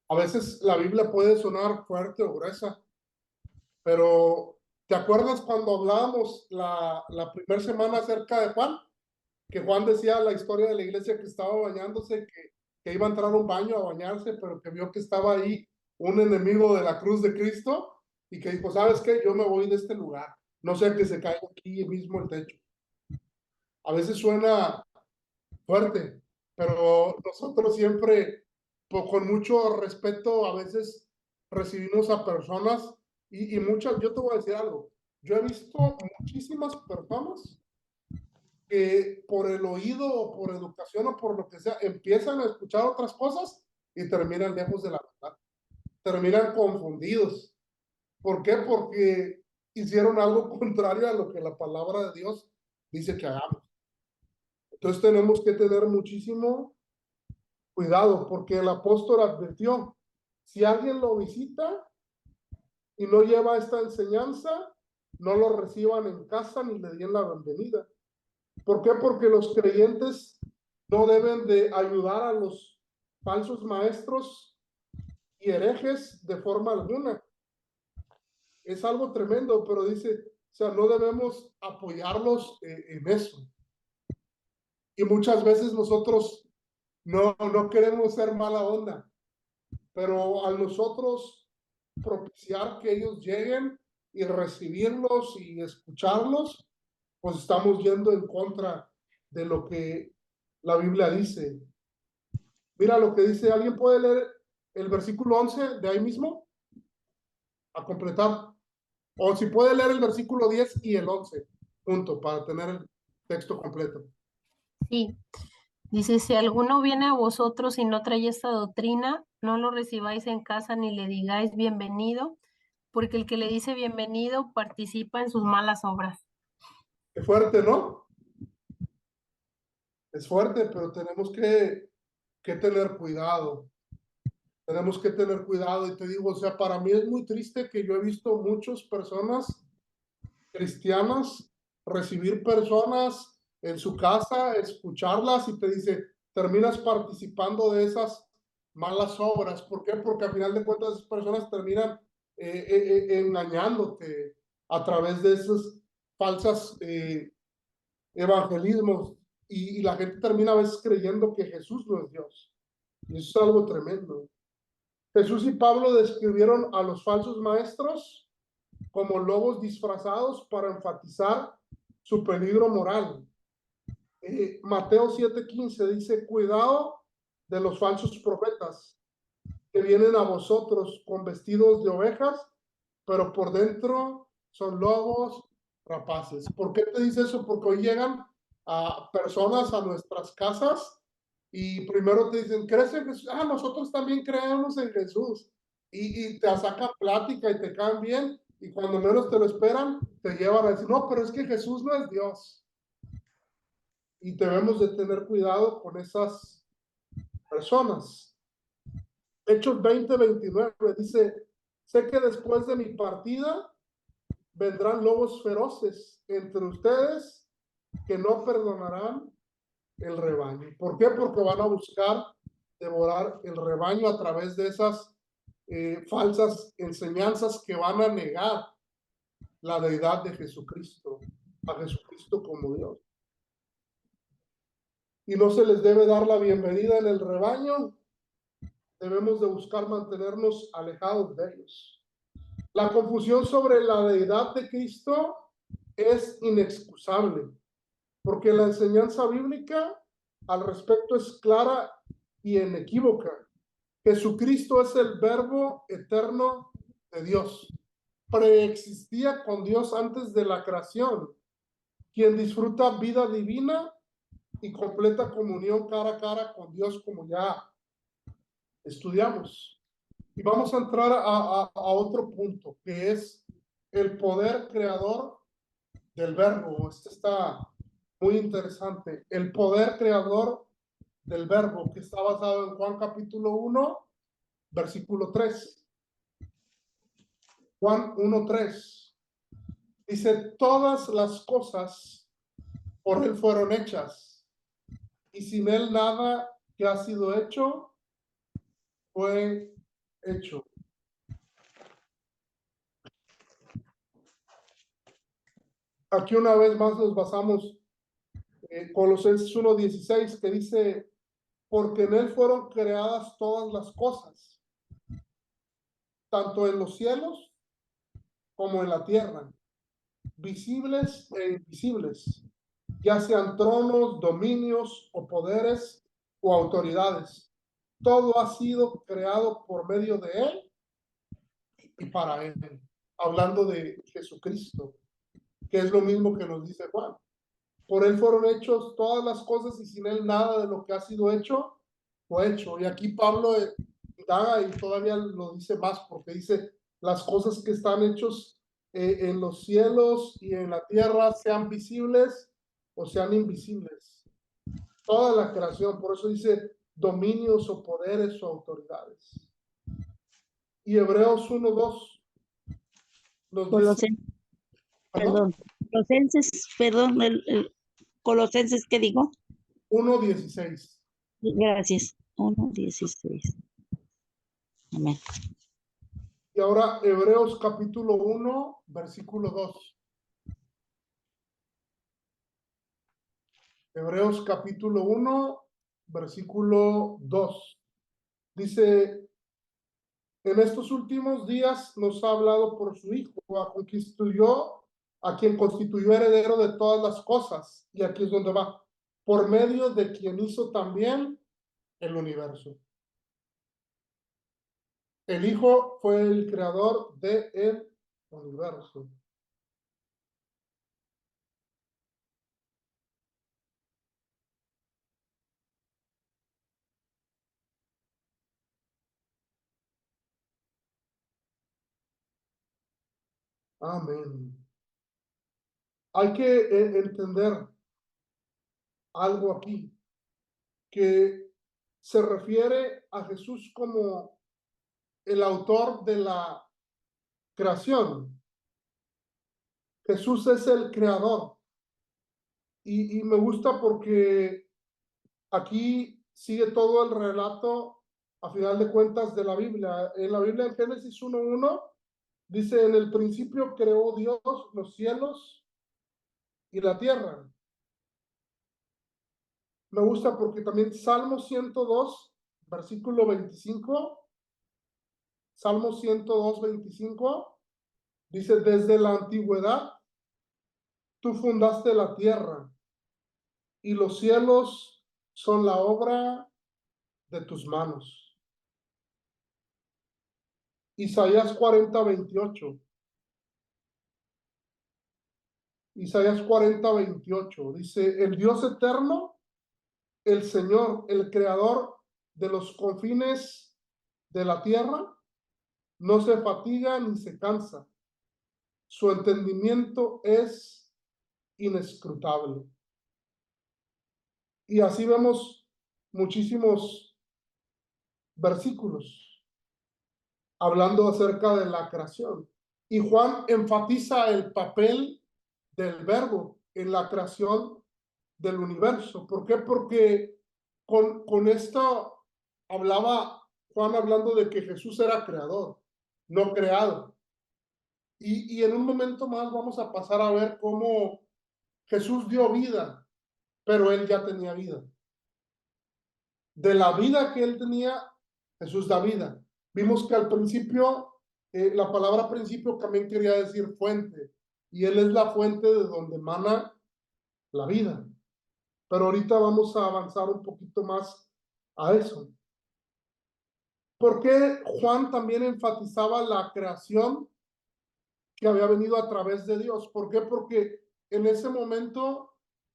A veces la Biblia puede sonar fuerte o gruesa, pero ¿te acuerdas cuando hablábamos la primera semana acerca de Juan? Que Juan decía la historia de la iglesia que estaba bañándose, que iba a entrar a un baño a bañarse, pero que vio que estaba ahí un enemigo de la cruz de Cristo y que dijo, ¿sabes qué? Yo me voy de este lugar. No sé que se caiga aquí mismo el techo. A veces suena fuerte, pero nosotros siempre, con mucho respeto, a veces recibimos a personas y muchas, yo te voy a decir algo, yo he visto muchísimas personas que por el oído o por educación o por lo que sea, empiezan a escuchar otras cosas y terminan lejos de la verdad, terminan confundidos. ¿Por qué? Porque hicieron algo contrario a lo que la palabra de Dios dice que hagamos. Entonces tenemos que tener muchísimo cuidado, porque el apóstol advirtió, si alguien lo visita y no lleva esta enseñanza, no lo reciban en casa ni le den la bienvenida. ¿Por qué? Porque los creyentes no deben de ayudar a los falsos maestros y herejes de forma alguna. Es algo tremendo, pero dice, o sea, no debemos apoyarlos en eso. Y muchas veces nosotros no queremos ser mala onda, pero al nosotros propiciar que ellos lleguen y recibirlos y escucharlos, pues estamos yendo en contra de lo que la Biblia dice. Mira lo que dice, ¿alguien puede leer el versículo 11 de ahí mismo? A completar. O si puede leer el versículo 10 y el 11, junto, para tener el texto completo. Sí, dice, si alguno viene a vosotros y no trae esta doctrina, no lo recibáis en casa ni le digáis bienvenido, porque el que le dice bienvenido participa en sus malas obras. Qué fuerte, ¿no? Es fuerte, pero tenemos que tener cuidado. Tenemos que tener cuidado y te digo, o sea, para mí es muy triste que yo he visto muchas personas cristianas recibir personas en su casa, escucharlas y te dice, terminas participando de esas malas obras. ¿Por qué? Porque al final de cuentas esas personas terminan engañándote a través de esos falsos evangelismos y la gente termina a veces creyendo que Jesús no es Dios. Y eso es algo tremendo. Jesús y Pablo describieron a los falsos maestros como lobos disfrazados para enfatizar su peligro moral. Mateo 7:15 dice, cuidado de los falsos profetas que vienen a vosotros con vestidos de ovejas, pero por dentro son lobos rapaces. ¿Por qué te dice eso? Porque hoy llegan a personas a nuestras casas y primero te dicen, ¿crees en Jesús? Ah, nosotros también creemos en Jesús. Y te sacan plática y te caen bien. Y cuando menos te lo esperan, te llevan a decir, no, pero es que Jesús no es Dios. Y debemos de tener cuidado con esas personas. Hechos 20:29 dice, sé que después de mi partida vendrán lobos feroces entre ustedes que no perdonarán el rebaño. ¿Por qué? Porque van a buscar devorar el rebaño a través de esas falsas enseñanzas que van a negar la deidad de Jesucristo, a Jesucristo como Dios. Y no se les debe dar la bienvenida en el rebaño, debemos de buscar mantenernos alejados de ellos. La confusión sobre la deidad de Cristo es inexcusable, porque la enseñanza bíblica al respecto es clara y inequívoca. Jesucristo es el Verbo eterno de Dios. Preexistía con Dios antes de la creación, quien disfruta vida divina y completa comunión cara a cara con Dios, como ya estudiamos. Y vamos a entrar a otro punto, que es el poder creador del verbo. Este está muy interesante. El poder creador del verbo, que está basado en Juan capítulo 1, versículo 3. Juan 1:3. Dice, todas las cosas por él fueron hechas, y sin él nada que ha sido hecho fue hecho. Aquí una vez más nos basamos en Colosenses 1:16, que dice, porque en él fueron creadas todas las cosas, tanto en los cielos como en la tierra, visibles e invisibles, ya sean tronos, dominios o poderes o autoridades. Todo ha sido creado por medio de él y para él. Hablando de Jesucristo, que es lo mismo que nos dice Juan. Por él fueron hechos todas las cosas y sin él nada de lo que ha sido hecho fue hecho. Y aquí Pablo indaga y todavía lo dice más, porque dice las cosas que están hechos en los cielos y en la tierra, sean visibles o sean invisibles. Toda la creación, por eso dice dominios o poderes o autoridades. Y Hebreos 1:2 nos dice, Colosenses, ¿qué digo? 1:16. Gracias. 1:16. Amén. Y ahora Hebreos capítulo 1, versículo 2. Hebreos capítulo 1, versículo 2. Dice, en estos últimos días nos ha hablado por su Hijo, a quien constituyó heredero de todas las cosas. Y aquí es donde va, por medio de quien hizo también el universo. El Hijo fue el creador del universo. Amén. Hay que entender algo aquí, que se refiere a Jesús como el autor de la creación. Jesús es el creador. Y me gusta porque aquí sigue todo el relato, a final de cuentas, de la Biblia. En la Biblia, en Génesis 1:1, dice, en el principio creó Dios los cielos y la tierra. me gusta porque también Salmo 102, versículo 25, Salmo 102, 25, dice, desde la antigüedad tú fundaste la tierra y los cielos son la obra de tus manos. Isaías 40, 28. Isaías 40, 28. Dice, el Dios eterno, el Señor, el creador de los confines de la tierra, no se fatiga ni se cansa. Su entendimiento es inescrutable. Y así vemos muchísimos versículos hablando acerca de la creación. Y Juan enfatiza el papel del verbo en la creación del universo. ¿Por qué? Porque con esto hablaba Juan hablando de que Jesús era creador, no creado. Y en un momento más vamos a pasar a ver cómo Jesús dio vida, pero él ya tenía vida. De la vida que él tenía, Jesús da vida. Vimos que al principio, la palabra principio también quería decir fuente, y él es la fuente de donde emana la vida. Pero ahorita vamos a avanzar un poquito más a eso. ¿Por qué Juan también enfatizaba la creación que había venido a través de Dios? ¿Por qué? Porque en ese momento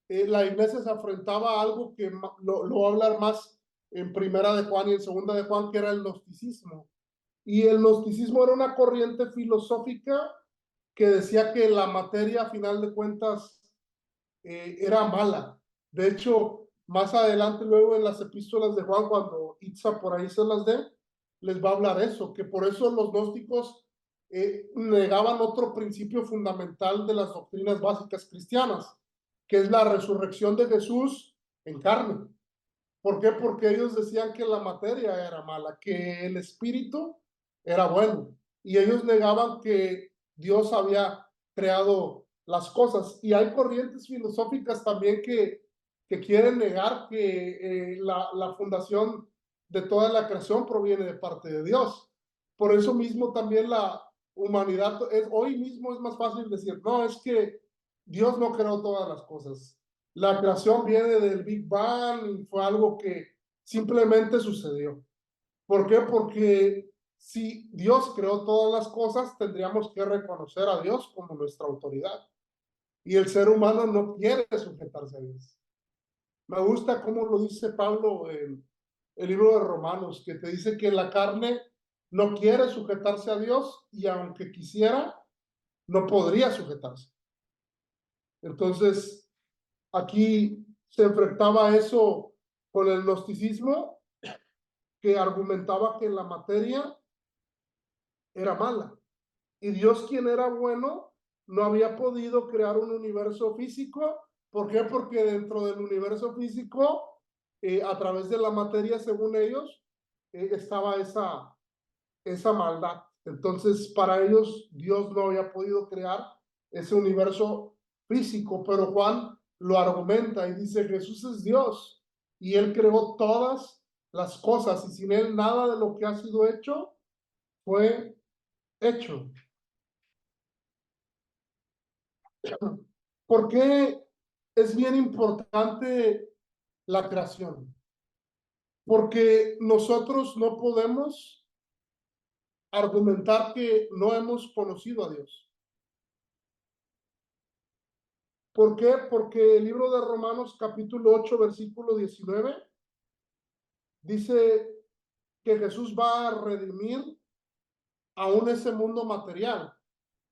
la iglesia se enfrentaba a algo que lo va a hablar más en primera de Juan y en segunda de Juan, que era el gnosticismo. Y el gnosticismo era una corriente filosófica que decía que la materia, a final de cuentas, era mala. De hecho, más adelante, luego en las epístolas de Juan, cuando Itza por ahí se las dé, les va a hablar eso, que por eso los gnósticos negaban otro principio fundamental de las doctrinas básicas cristianas, que es la resurrección de Jesús en carne. ¿Por qué? Porque ellos decían que la materia era mala, que el espíritu era bueno. Y ellos negaban que Dios había creado las cosas. Y hay corrientes filosóficas también que quieren negar que la fundación de toda la creación proviene de parte de Dios. Por eso mismo también la humanidad, hoy mismo es más fácil decir, no, es que Dios no creó todas las cosas. La creación viene del Big Bang y fue algo que simplemente sucedió. ¿Por qué? Porque si Dios creó todas las cosas, tendríamos que reconocer a Dios como nuestra autoridad. Y el ser humano no quiere sujetarse a Dios. Me gusta cómo lo dice Pablo en el libro de Romanos, que te dice que la carne no quiere sujetarse a Dios y aunque quisiera, no podría sujetarse. Entonces, aquí se enfrentaba eso con el gnosticismo, que argumentaba que la materia era mala. Y Dios, quien era bueno, no había podido crear un universo físico. ¿Por qué? Porque dentro del universo físico, a través de la materia, según ellos, estaba esa maldad. Entonces, para ellos, Dios no había podido crear ese universo físico, pero Juan lo argumenta y dice, Jesús es Dios y él creó todas las cosas y sin él nada de lo que ha sido hecho fue hecho. ¿Por qué es bien importante la creación? Porque nosotros no podemos argumentar que no hemos conocido a Dios. ¿Por qué? Porque el libro de Romanos capítulo 8, versículo 19, dice que Jesús va a redimir aún ese mundo material,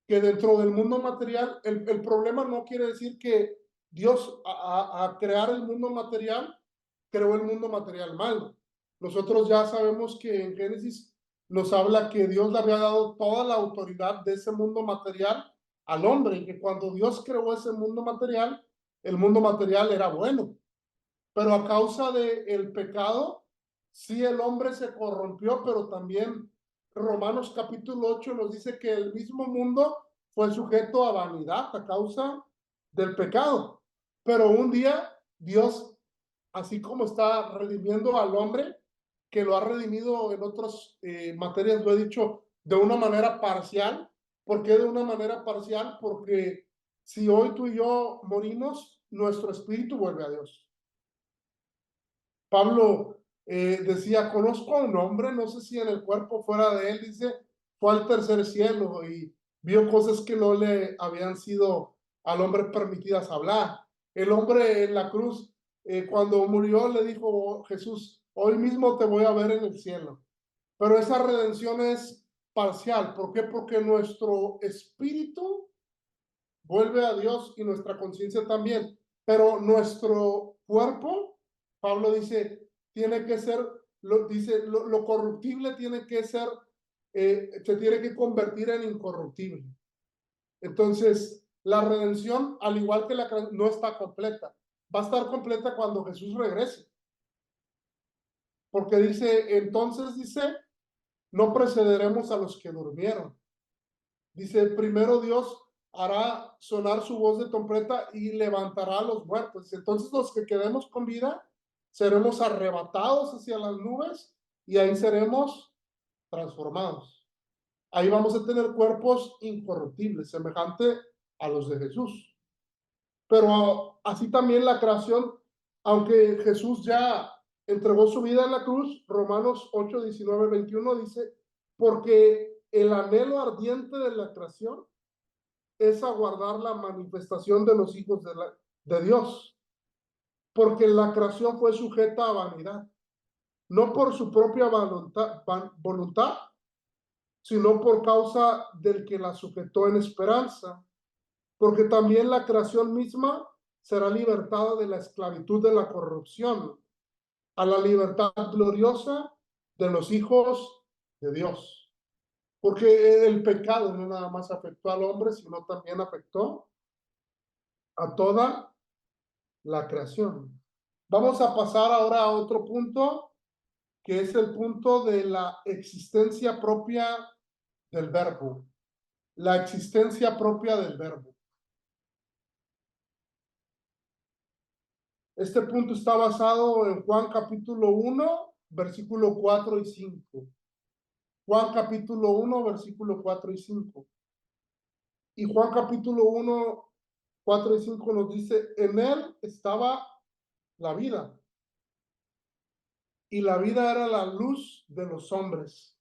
que dentro del mundo material, el problema no quiere decir que Dios a crear el mundo material, creó el mundo material mal. Nosotros ya sabemos que en Génesis nos habla que Dios le había dado toda la autoridad de ese mundo material al hombre, y que cuando Dios creó ese mundo material, el mundo material era bueno. Pero a causa del pecado, sí el hombre se corrompió, pero también Romanos capítulo 8 nos dice que el mismo mundo fue sujeto a vanidad a causa del pecado. Pero un día Dios así como está redimiendo al hombre, que lo ha redimido en otras materias, lo he dicho, de una manera parcial. ¿Por qué de una manera parcial? Porque si hoy tú y yo morimos, nuestro espíritu vuelve a Dios. Pablo decía, conozco a un hombre, no sé si en el cuerpo fuera de él, dice, fue al tercer cielo y vio cosas que no le habían sido al hombre permitidas hablar. El hombre en la cruz, cuando murió, le dijo Jesús, hoy mismo te voy a ver en el cielo. Pero esa redención es parcial. ¿Por qué? Porque nuestro espíritu vuelve a Dios y nuestra conciencia también. Pero nuestro cuerpo, Pablo dice, tiene que ser, lo corruptible tiene que ser, se tiene que convertir en incorruptible. Entonces, la redención, al igual que no está completa. Va a estar completa cuando Jesús regrese. Porque dice, entonces dice, no precederemos a los que durmieron. Dice, primero Dios hará sonar su voz de trompeta y levantará a los muertos. Entonces los que quedemos con vida seremos arrebatados hacia las nubes y ahí seremos transformados. Ahí vamos a tener cuerpos incorruptibles, semejante a los de Jesús. Pero así también la creación, aunque Jesús ya entregó su vida en la cruz, Romanos 8, 19, 21 dice, porque el anhelo ardiente de la creación es aguardar la manifestación de los hijos de Dios, porque la creación fue sujeta a vanidad, no por su propia voluntad, sino por causa del que la sujetó en esperanza, porque también la creación misma será libertada de la esclavitud de la corrupción a la libertad gloriosa de los hijos de Dios. Porque el pecado no nada más afectó al hombre, sino también afectó a toda la creación. Vamos a pasar ahora a otro punto, que es el punto de la existencia propia del verbo. La existencia propia del verbo. Este punto está basado en Juan capítulo 1, versículo 4 y 5. Juan capítulo 1, versículo 4 y 5. Y Juan capítulo 1, 4 y 5 nos dice, en él estaba la vida. Y la vida era la luz de los hombres.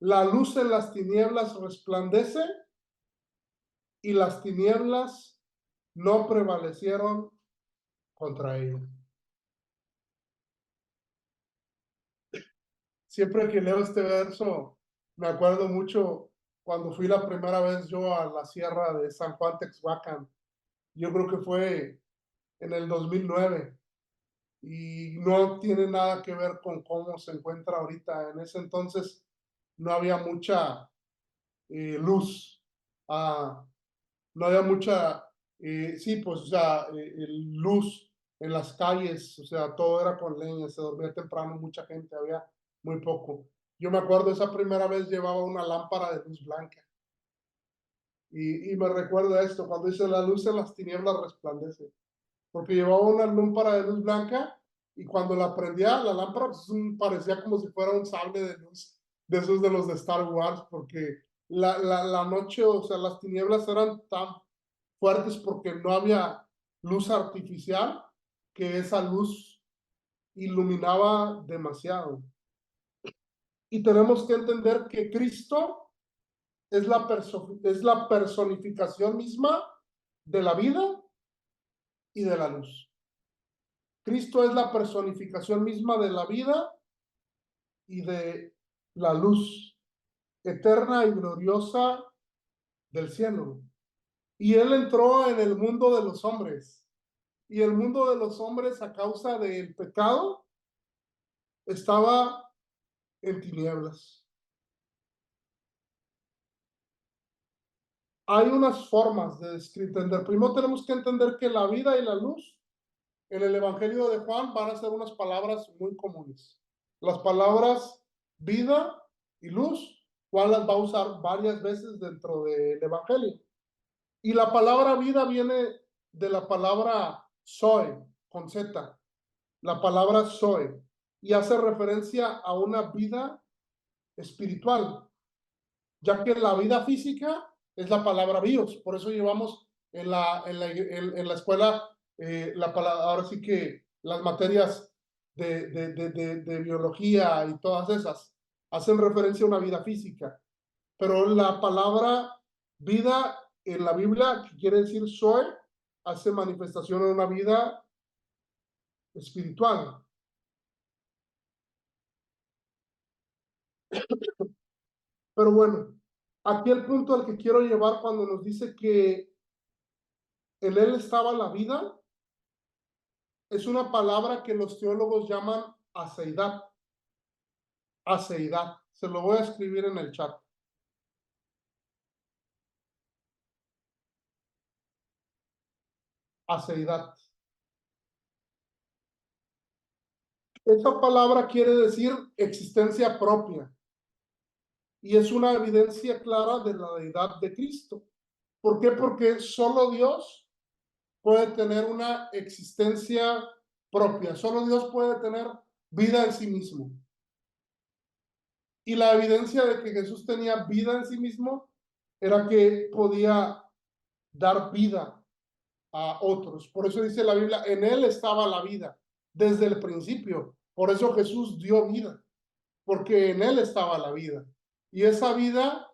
La luz en las tinieblas resplandece y las tinieblas no prevalecieron contra ella. Siempre que leo este verso, me acuerdo mucho cuando fui la primera vez yo a la sierra de San Juan Texhuacán. Yo creo que fue en el 2009 y no tiene nada que ver con cómo se encuentra ahorita. En ese entonces no había mucha luz, no había mucha, sí, pues, o sea, luz en las calles, o sea, todo era con leña, se dormía temprano, mucha gente, había muy poco. Yo me acuerdo esa primera vez llevaba una lámpara de luz blanca. Y me recuerdo esto, cuando dice la luz en las tinieblas resplandece. Porque llevaba una lámpara de luz blanca y cuando la prendía, la lámpara pues, parecía como si fuera un sable de luz, de esos de los de Star Wars, porque la noche, o sea, las tinieblas eran tan fuertes porque no había luz artificial, que esa luz iluminaba demasiado. Y tenemos que entender que Cristo es la personificación misma de la vida y de la luz. Cristo es la personificación misma de la vida y de la luz eterna y gloriosa del cielo. Y Él entró en el mundo de los hombres. Y el mundo de los hombres, a causa del pecado, estaba en tinieblas. Hay unas formas de entender. Primero tenemos que entender que la vida y la luz en el Evangelio de Juan van a ser unas palabras muy comunes. Las palabras vida y luz, Juan las va a usar varias veces dentro del Evangelio. Y la palabra vida viene de la palabra zoe, con Z, la palabra Zoe, y hace referencia a una vida espiritual, ya que la vida física es la palabra bios. Por eso llevamos en la escuela la palabra, ahora sí que las materias de biología y todas esas hacen referencia a una vida física. Pero la palabra vida en la Biblia, que quiere decir Zoe, hace manifestación de una vida espiritual. Pero bueno, aquí el punto al que quiero llevar cuando nos dice que en él estaba la vida, es una palabra que los teólogos llaman aceidad. Aceidad. Se lo voy a escribir en el chat. Aceidad. Esta palabra quiere decir existencia propia. Y es una evidencia clara de la deidad de Cristo. ¿Por qué? Porque solo Dios puede tener una existencia propia. Solo Dios puede tener vida en sí mismo. Y la evidencia de que Jesús tenía vida en sí mismo era que podía dar vida a otros. Por eso dice la Biblia, en él estaba la vida desde el principio. Por eso Jesús dio vida, porque en él estaba la vida. Y esa vida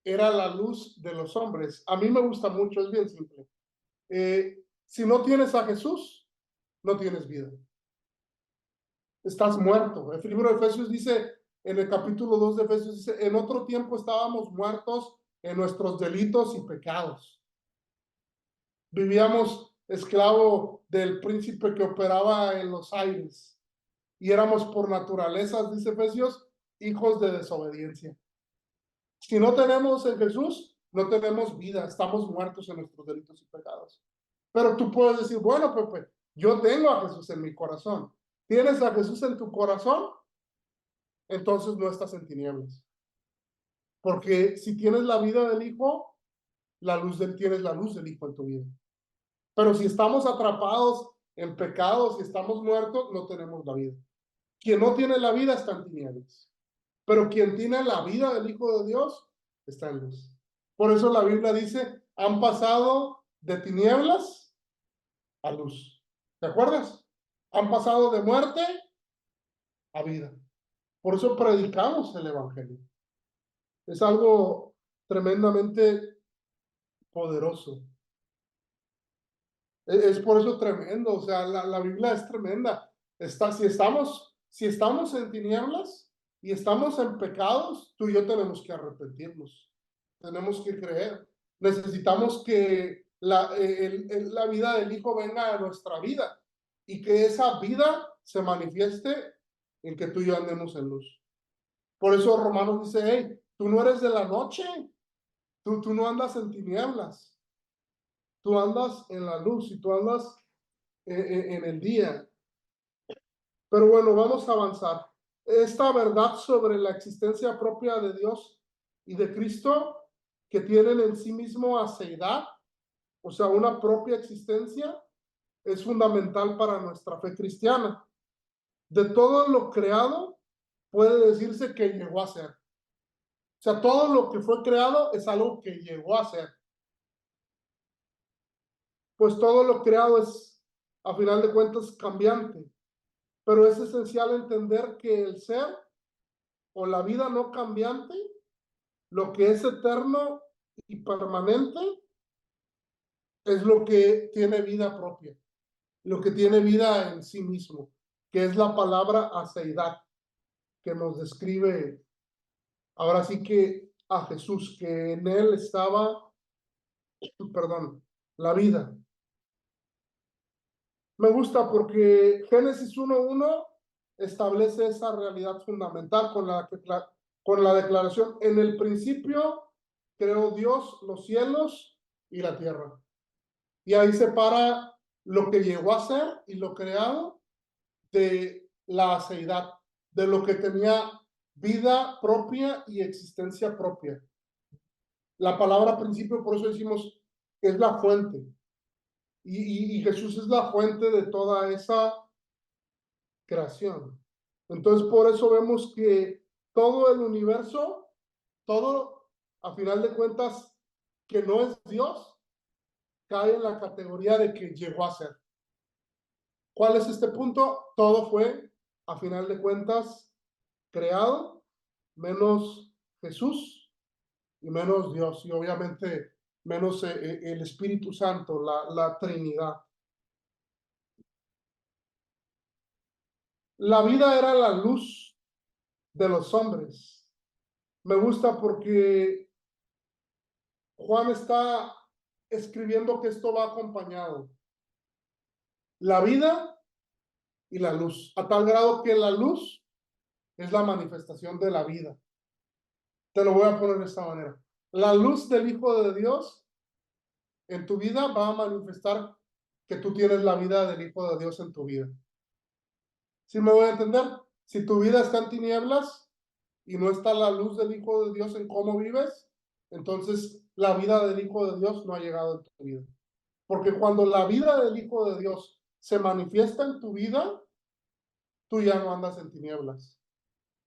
era la luz de los hombres. A mí me gusta mucho, es bien simple. Si no tienes a Jesús, no tienes vida. Estás muerto. El libro de Efesios dice, en el capítulo 2 de Efesios dice, en otro tiempo estábamos muertos en nuestros delitos y pecados. Vivíamos esclavo del príncipe que operaba en los aires y éramos por naturaleza, dice Efesios, hijos de desobediencia. Si no tenemos en Jesús, no tenemos vida, estamos muertos en nuestros delitos y pecados. Pero tú puedes decir, bueno, Pepe, yo tengo a Jesús en mi corazón. ¿Tienes a Jesús en tu corazón? Entonces no estás en tinieblas. Porque si tienes la vida del Hijo, tienes la luz del Hijo en tu vida. Pero si estamos atrapados en pecados y estamos muertos, no tenemos la vida. Quien no tiene la vida está en tinieblas. Pero quien tiene la vida del Hijo de Dios está en luz. Por eso la Biblia dice, han pasado de tinieblas a luz. ¿Te acuerdas? Han pasado de muerte a vida. Por eso predicamos el Evangelio. Es algo tremendamente poderoso. Es por eso tremendo. O sea, la Biblia es tremenda. Si estamos en tinieblas y estamos en pecados, tú y yo tenemos que arrepentirnos. Tenemos que creer. Necesitamos que la vida del Hijo venga a nuestra vida y que esa vida se manifieste en que tú y yo andemos en luz. Por eso Romanos dice, hey, tú no eres de la noche, tú no andas en tinieblas, tú andas en la luz y tú andas en el día. Pero bueno, vamos a avanzar. Esta verdad sobre la existencia propia de Dios y de Cristo, que tienen en sí mismo aceidad, o sea, una propia existencia, es fundamental para nuestra fe cristiana. De todo lo creado, puede decirse que llegó a ser. O sea, todo lo que fue creado es algo que llegó a ser. Pues todo lo creado es, a final de cuentas, cambiante. Pero es esencial entender que el ser o la vida no cambiante, lo que es eterno y permanente, es lo que tiene vida propia, lo que tiene vida en sí mismo, que es la palabra aceidad, que nos describe ahora sí que a Jesús, que en él estaba, la vida. Me gusta porque Génesis 1:1 establece esa realidad fundamental con la declaración, en el principio creó Dios los cielos y la tierra. Y ahí separa lo que llegó a ser y lo creado de la aceidad, de lo que tenía vida propia y existencia propia. La palabra principio, por eso decimos, es la fuente. y Jesús es la fuente de toda esa creación. Entonces, por eso vemos que todo el universo, todo, a final de cuentas, que no es Dios, cae en la categoría de que llegó a ser. ¿Cuál es este punto? Todo fue, a final de cuentas, creado, menos Jesús y menos Dios, y obviamente menos el Espíritu Santo, la Trinidad. La vida era la luz de los hombres. Me gusta porque Juan está escribiendo que esto va acompañado. La vida y la luz, a tal grado que la luz es la manifestación de la vida. Te lo voy a poner de esta manera. La luz del Hijo de Dios en tu vida va a manifestar que tú tienes la vida del Hijo de Dios en tu vida. ¿Sí me voy a entender? Si tu vida está en tinieblas y no está la luz del Hijo de Dios en cómo vives, entonces la vida del Hijo de Dios no ha llegado en tu vida. Porque cuando la vida del Hijo de Dios se manifiesta en tu vida, tú ya no andas en tinieblas.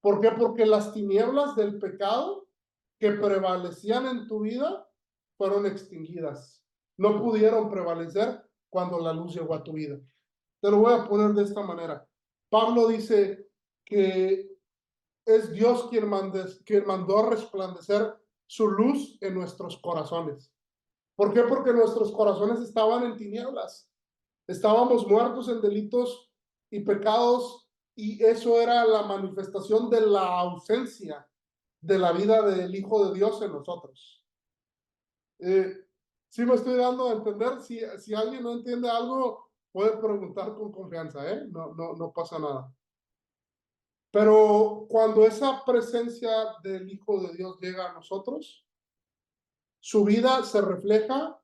¿Por qué? Porque las tinieblas del pecado que prevalecían en tu vida fueron extinguidas. No pudieron prevalecer cuando la luz llegó a tu vida. Te lo voy a poner de esta manera. Pablo dice que es Dios quien mandó a resplandecer su luz en nuestros corazones. ¿Por qué? Porque nuestros corazones estaban en tinieblas. Estábamos muertos en delitos y pecados, y eso era la manifestación de la ausencia de la vida del Hijo de Dios en nosotros. Sí me estoy dando a entender. Si alguien no entiende algo, puede preguntar con confianza, no pasa nada. Pero cuando esa presencia del Hijo de Dios llega a nosotros, su vida se refleja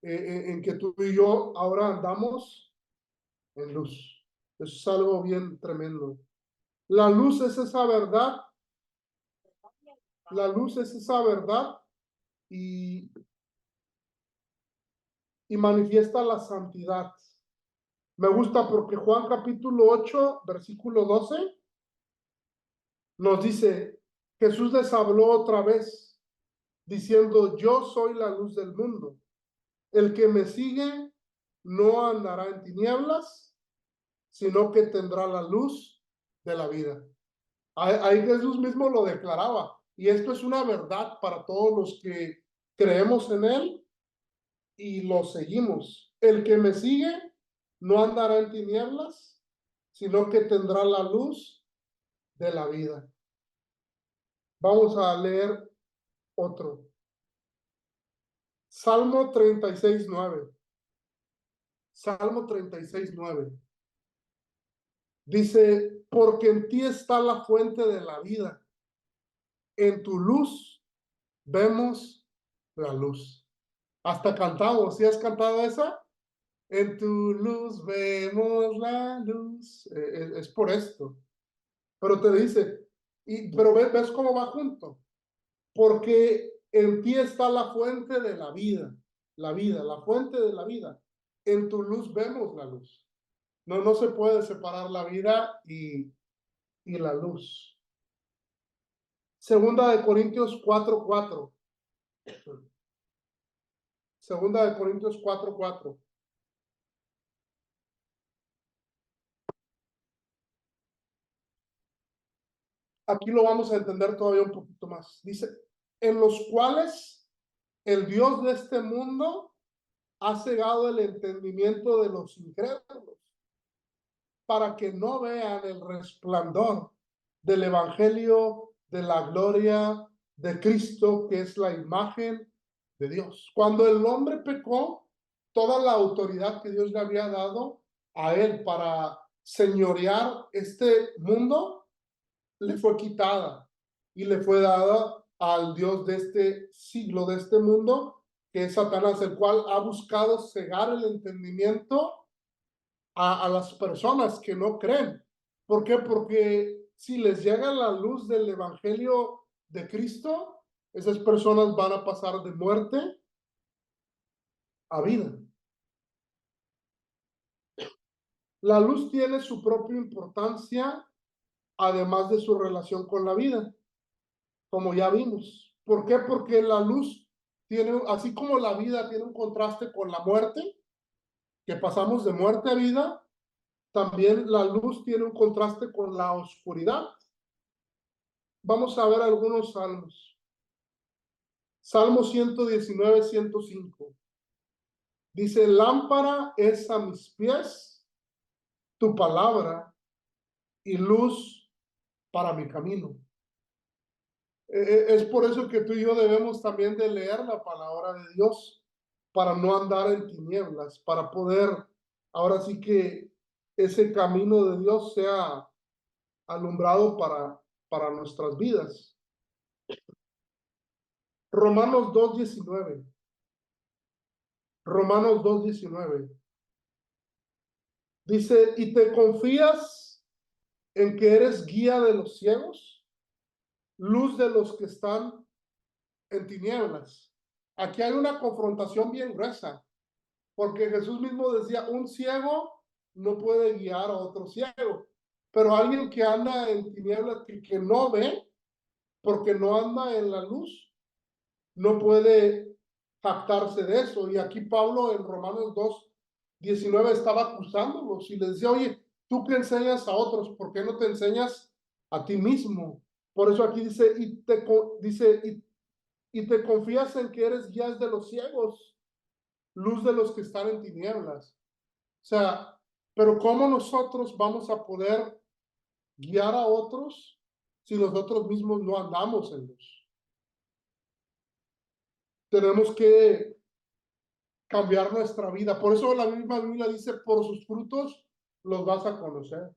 en que tú y yo ahora andamos en luz. Eso es algo bien tremendo. La luz es esa verdad. La luz es esa verdad y manifiesta la santidad. Me gusta porque Juan capítulo 8, versículo 12, nos dice, Jesús les habló otra vez, diciendo, yo soy la luz del mundo. El que me sigue no andará en tinieblas, sino que tendrá la luz de la vida. Ahí Jesús mismo lo declaraba. Y esto es una verdad para todos los que creemos en Él y lo seguimos. El que me sigue no andará en tinieblas, sino que tendrá la luz de la vida. Vamos a leer otro. Salmo 36:9. Salmo 36:9. Dice, porque en ti está la fuente de la vida. En tu luz vemos la luz. Hasta cantamos. ¿Sí has cantado esa? En tu luz vemos la luz. Es por esto. Pero te dice, pero ves cómo va junto. Porque en ti está la fuente de la vida. La vida, la fuente de la vida. En tu luz vemos la luz. No se puede separar la vida y la luz. Segunda de Corintios 4:4. Segunda de Corintios 4:4. Aquí lo vamos a entender todavía un poquito más. Dice, en los cuales el Dios de este mundo ha cegado el entendimiento de los incrédulos para que no vean el resplandor del evangelio de la gloria de Cristo, que es la imagen de Dios. Cuando el hombre pecó, toda la autoridad que Dios le había dado a él para señorear este mundo le fue quitada y le fue dada al Dios de este siglo, de este mundo, que es Satanás, el cual ha buscado cegar el entendimiento a las personas que no creen. ¿Por qué? Porque si les llega la luz del evangelio de Cristo, esas personas van a pasar de muerte a vida. La luz tiene su propia importancia, además de su relación con la vida, como ya vimos. ¿Por qué? Porque la luz tiene, así como la vida tiene un contraste con la muerte, que pasamos de muerte a vida, también la luz tiene un contraste con la oscuridad. Vamos a ver algunos salmos. Salmo 119, 105. Dice, lámpara es a mis pies tu palabra y luz para mi camino. Es por eso que tú y yo debemos también de leer la palabra de Dios para no andar en tinieblas, para poder, ahora sí que ese camino de Dios sea alumbrado para nuestras vidas. Romanos 2:19. Romanos 2:19. Dice, ¿y te confías en que eres guía de los ciegos, luz de los que están en tinieblas? Aquí hay una confrontación bien gruesa, porque Jesús mismo decía, un ciego no puede guiar a otro ciego, pero alguien que anda en tinieblas, que no ve, porque no anda en la luz, no puede jactarse de eso. Y aquí Pablo en Romanos 2:19 estaba acusándolos y les decía, oye, tú que enseñas a otros, ¿por qué no te enseñas a ti mismo? Por eso aquí dice, y te confías en que eres guía de los ciegos, luz de los que están en tinieblas. O sea, pero ¿cómo nosotros vamos a poder guiar a otros si nosotros mismos no andamos en luz? Tenemos que cambiar nuestra vida. Por eso la misma Biblia dice, por sus frutos los vas a conocer.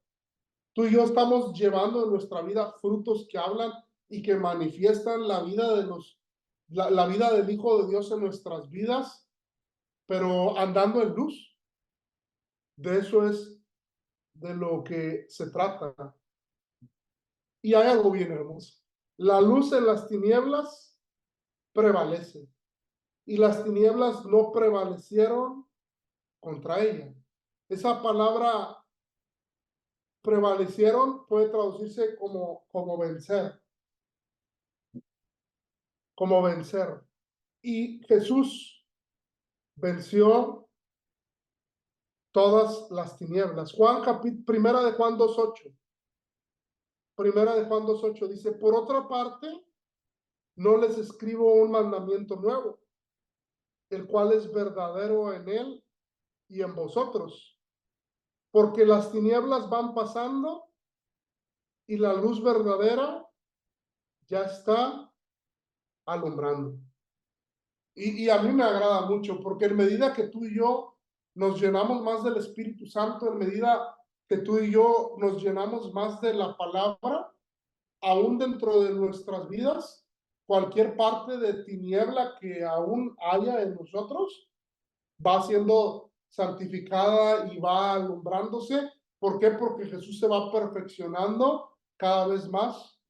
Tú y yo estamos llevando en nuestra vida frutos que hablan y que manifiestan la vida de la vida del Hijo de Dios en nuestras vidas, pero andando en luz. De eso es de lo que se trata. Y hay algo bien hermoso. La luz en las tinieblas prevalece y las tinieblas no prevalecieron contra ella. Esa palabra prevalecieron puede traducirse como vencer. Como vencer. Y Jesús venció todas las tinieblas. Primera de Juan 2:8. Primera de Juan 2:8 dice, por otra parte, no les escribo un mandamiento nuevo, el cual es verdadero en él y en vosotros, porque las tinieblas van pasando y la luz verdadera ya está alumbrando. Y a mí me agrada mucho, porque en medida que tú y yo nos llenamos más del Espíritu Santo, en medida que tú y yo nos llenamos más de la palabra, aún dentro de nuestras vidas, cualquier parte de tiniebla que aún haya en nosotros va siendo santificada y va alumbrándose. ¿Por qué? Porque Jesús se va perfeccionando cada vez más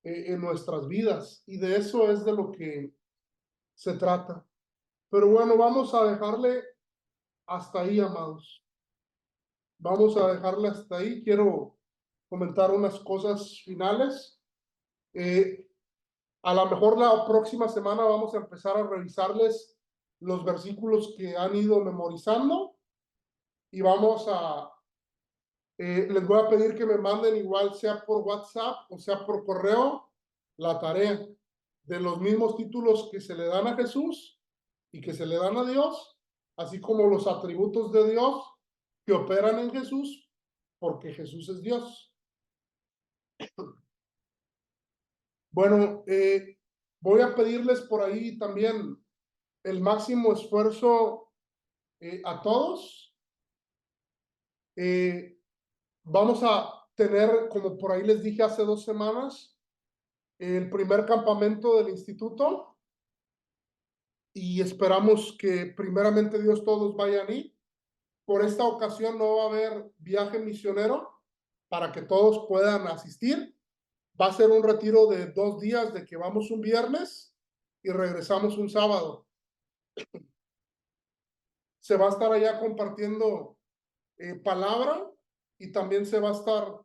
en nuestras vidas. Y de eso es de lo que se trata. Pero bueno, vamos a dejarle hasta ahí, amados. Vamos a dejarle hasta ahí. Quiero comentar unas cosas finales. A lo mejor la próxima semana vamos a empezar a revisarles los versículos que han ido memorizando y vamos les voy a pedir que me manden igual sea por WhatsApp o sea por correo la tarea de los mismos títulos que se le dan a Jesús y que se le dan a Dios, así como los atributos de Dios que operan en Jesús, porque Jesús es Dios. Bueno, voy a pedirles por ahí también el máximo esfuerzo a todos. Vamos a tener, como por ahí les dije hace 2 semanas, el primer campamento del instituto y esperamos que primeramente Dios todos vayan ahí. Por esta ocasión no va a haber viaje misionero para que todos puedan asistir. Va a ser un retiro de 2 días, de que vamos un viernes y regresamos un sábado. Se va a estar allá compartiendo palabra y también se va a estar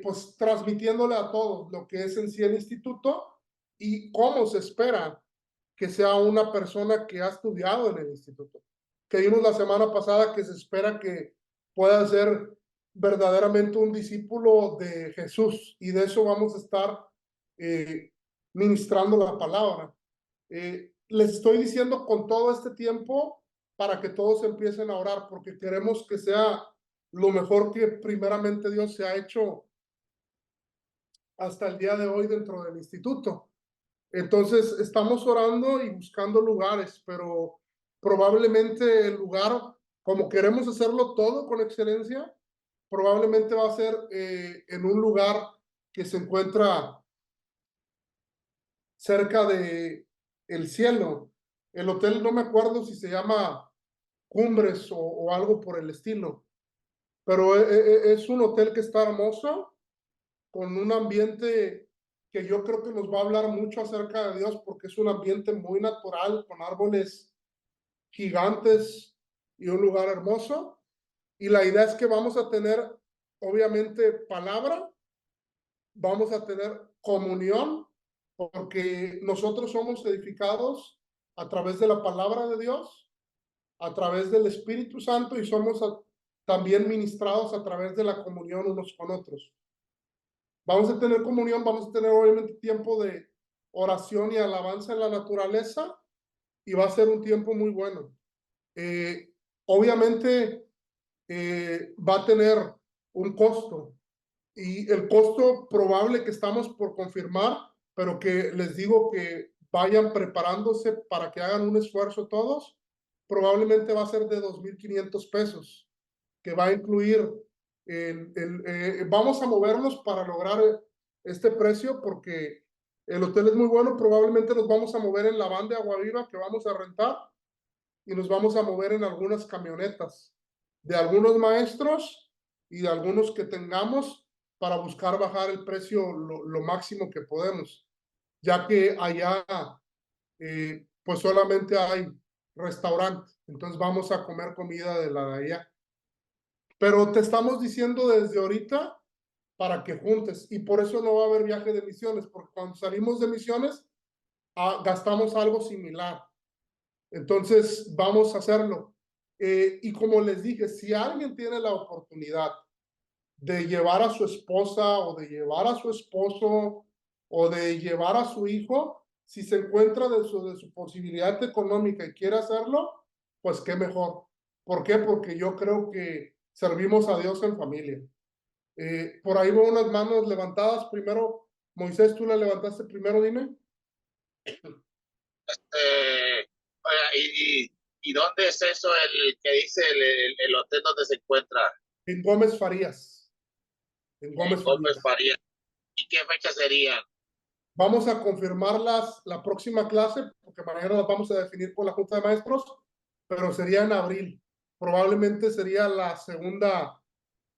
pues transmitiéndole a todos lo que es en sí el instituto y cómo se espera que sea una persona que ha estudiado en el instituto. Que vimos la semana pasada que se espera que pueda ser verdaderamente un discípulo de Jesús y de eso vamos a estar ministrando la palabra. Les estoy diciendo con todo este tiempo para que todos empiecen a orar porque queremos que sea lo mejor que primeramente Dios se ha hecho hasta el día de hoy dentro del instituto. Entonces, estamos orando y buscando lugares, pero probablemente el lugar, como queremos hacerlo todo con excelencia, probablemente va a ser en un lugar que se encuentra cerca de el cielo. El hotel no me acuerdo si se llama Cumbres o algo por el estilo, pero es un hotel que está hermoso, con un ambiente que yo creo que nos va a hablar mucho acerca de Dios porque es un ambiente muy natural, con árboles gigantes y un lugar hermoso. Y la idea es que vamos a tener, obviamente, palabra, vamos a tener comunión, porque nosotros somos edificados a través de la palabra de Dios, a través del Espíritu Santo y somos también ministrados a través de la comunión unos con otros. Vamos a tener comunión, vamos a tener obviamente tiempo de oración y alabanza en la naturaleza y va a ser un tiempo muy bueno. Obviamente va a tener un costo y el costo probable que estamos por confirmar, pero que les digo que vayan preparándose para que hagan un esfuerzo todos, probablemente va a ser de 2,500 pesos, que va a incluir vamos a movernos para lograr este precio porque el hotel es muy bueno, probablemente nos vamos a mover en la van de Agua Viva que vamos a rentar y nos vamos a mover en algunas camionetas de algunos maestros y de algunos que tengamos para buscar bajar el precio lo máximo que podemos, ya que allá pues solamente hay restaurante, entonces vamos a comer comida de la de allá. Pero te estamos diciendo desde ahorita para que juntes y por eso no va a haber viaje de misiones, porque cuando salimos de misiones gastamos algo similar. Entonces vamos a hacerlo. Y como les dije, si alguien tiene la oportunidad de llevar a su esposa o de llevar a su esposo o de llevar a su hijo, si se encuentra de su posibilidad económica y quiere hacerlo, pues qué mejor. ¿Por qué? Porque yo creo que servimos a Dios en familia. Por ahí veo unas manos levantadas. Primero, Moisés, tú la levantaste primero, dime. Oiga, ¿y dónde es eso el que dice el hotel donde se encuentra? En Gómez Farías. En Gómez Gómez Farías. Farías. ¿Y qué fecha serían? Vamos a confirmarlas la próxima clase, porque mañana las vamos a definir con la Junta de Maestros, pero sería en abril. Probablemente sería la segunda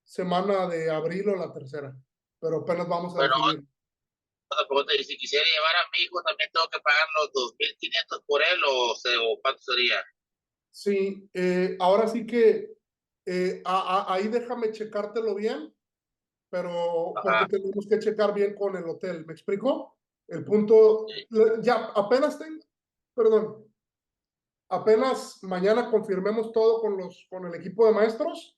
semana de abril o la tercera, pero apenas vamos a definir. Y si quisiera llevar a mi hijo, ¿también tengo que pagar los 2,500 por él o cuánto sería? Sí, ahora sí que ahí déjame checártelo bien, pero porque tenemos que checar bien con el hotel. ¿Me explico? El punto, ya apenas perdón, apenas mañana confirmemos todo con el equipo de maestros,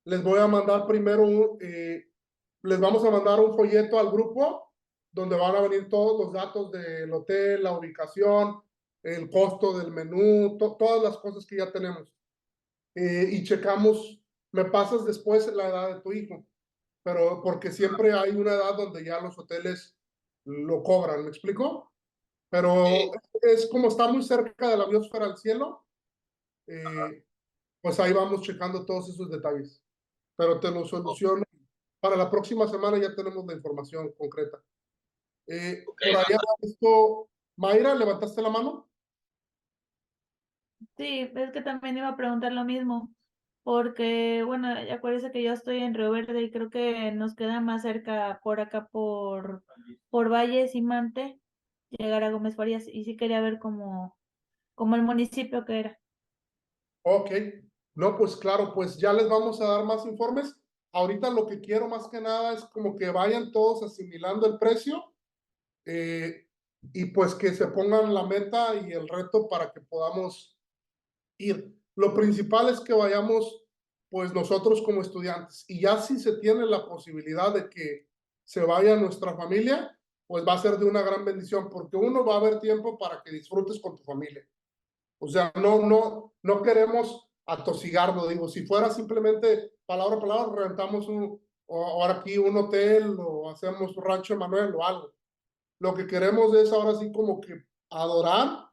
les voy a mandar primero les vamos a mandar un folleto al grupo donde van a venir todos los datos del hotel, la ubicación, el costo del menú, todas las cosas que ya tenemos. Y checamos, me pasas después la edad de tu hijo, pero porque siempre hay una edad donde ya los hoteles lo cobran, ¿me explico? Pero es como está muy cerca de la biosfera al cielo, pues ahí vamos checando todos esos detalles. Pero te lo soluciono. Para la próxima semana ya tenemos la información concreta. Por allá esto, Mayra, ¿levantaste la mano? Sí, es que también iba a preguntar lo mismo, porque, bueno, acuérdese que yo estoy en Río Verde y creo que nos queda más cerca por acá, por Valles y Mante, llegar a Gómez Farías, y sí quería ver como el municipio que era. Ok, No, pues claro, pues ya les vamos a dar más informes. Ahorita lo que quiero más que nada es como que vayan todos asimilando el precio y pues que se pongan la meta y el reto para que podamos ir. Lo principal es que vayamos pues nosotros como estudiantes y ya si se tiene la posibilidad de que se vaya nuestra familia, pues va a ser de una gran bendición porque uno va a haber tiempo para que disfrutes con tu familia. O sea, no queremos atosigarlo, digo, si fuera simplemente palabra a palabra, rentamos ahora aquí un hotel o hacemos un rancho Emanuel o algo. Lo que queremos es ahora sí como que adorar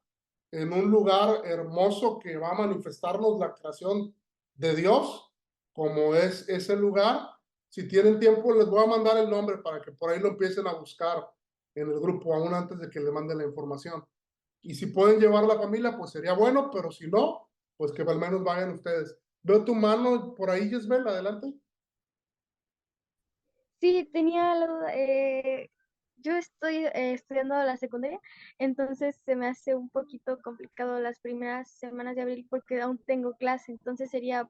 en un lugar hermoso que va a manifestarnos la creación de Dios, como es ese lugar. Si tienen tiempo, les voy a mandar el nombre para que por ahí lo empiecen a buscar en el grupo, aún antes de que le manden la información. Y si pueden llevar a la familia, pues sería bueno, pero si no, pues que al menos vayan ustedes. Veo tu mano por ahí, Yesbel, adelante. Sí, tenía la duda. Yo estoy estudiando la secundaria, entonces se me hace un poquito complicado las primeras semanas de abril porque aún tengo clase, entonces sería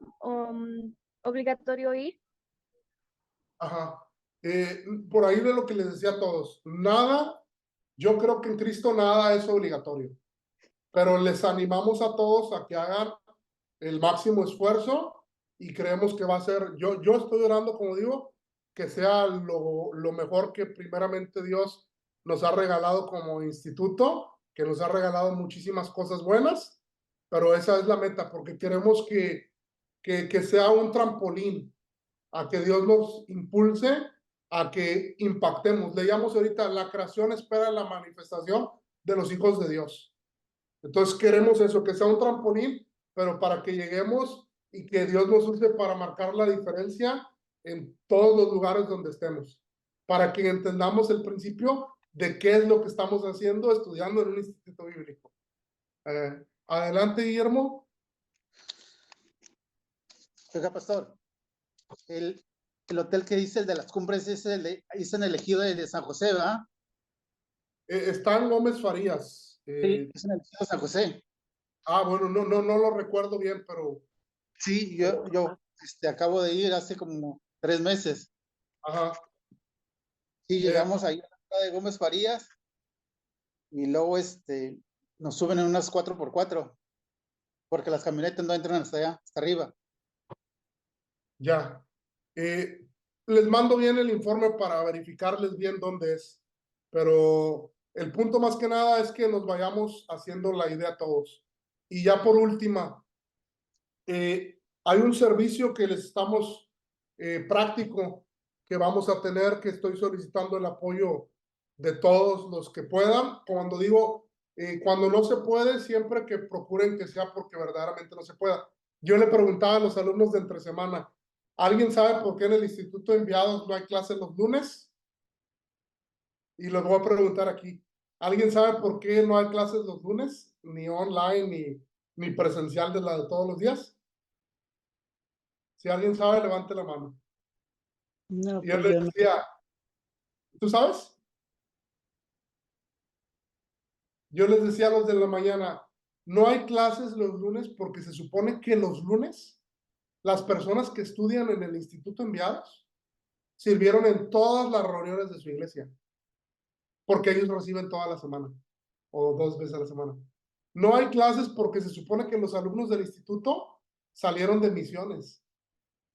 obligatorio ir. Ajá. Por ahí de lo que les decía a todos. Nada, yo creo que en Cristo nada es obligatorio, pero les animamos a todos a que hagan el máximo esfuerzo y creemos que va a ser, yo estoy orando, como digo, que sea lo mejor que primeramente Dios nos ha regalado como instituto, que nos ha regalado muchísimas cosas buenas, pero esa es la meta, porque queremos que sea un trampolín a que Dios nos impulse a que impactemos. Leíamos ahorita, la creación espera la manifestación de los hijos de Dios. Entonces queremos eso, que sea un trampolín, pero para que lleguemos y que Dios nos use para marcar la diferencia en todos los lugares donde estemos, para que entendamos el principio de qué es lo que estamos haciendo estudiando en un instituto bíblico. Adelante, Guillermo. Oiga, pastor, el hotel que dice el de las cumbres es en el ejido de San José, ¿verdad? Está en Gómez Farías. Sí, es en el ejido de San José. Bueno, no lo recuerdo bien, pero... Sí, yo acabo de ir hace como 3 meses. Ajá. Sí, llegamos ahí a la entrada de Gómez Farías y luego nos suben en unas 4x4 porque las camionetas no entran hasta allá, hasta arriba. Ya. Les mando bien el informe para verificarles bien dónde es, pero el punto más que nada es que nos vayamos haciendo la idea todos. Y ya por última, hay un servicio que les estamos práctico que vamos a tener, que estoy solicitando el apoyo de todos los que puedan. Cuando digo, cuando no se puede, siempre que procuren que sea porque verdaderamente no se pueda. Yo le preguntaba a los alumnos de entre semana, ¿alguien sabe por qué en el Instituto de Enviados no hay clases los lunes? Y les voy a preguntar aquí, ¿alguien sabe por qué no hay clases los lunes? Ni online, ni presencial de la de todos los días. Si alguien sabe, levante la mano. No, Y él pues les yo no. decía, ¿tú sabes? Yo les decía a los de la mañana, no hay clases los lunes porque se supone que los lunes las personas que estudian en el Instituto Enviados sirvieron en todas las reuniones de su iglesia, porque ellos reciben toda la semana o 2 veces a la semana. No hay clases porque se supone que los alumnos del instituto salieron de misiones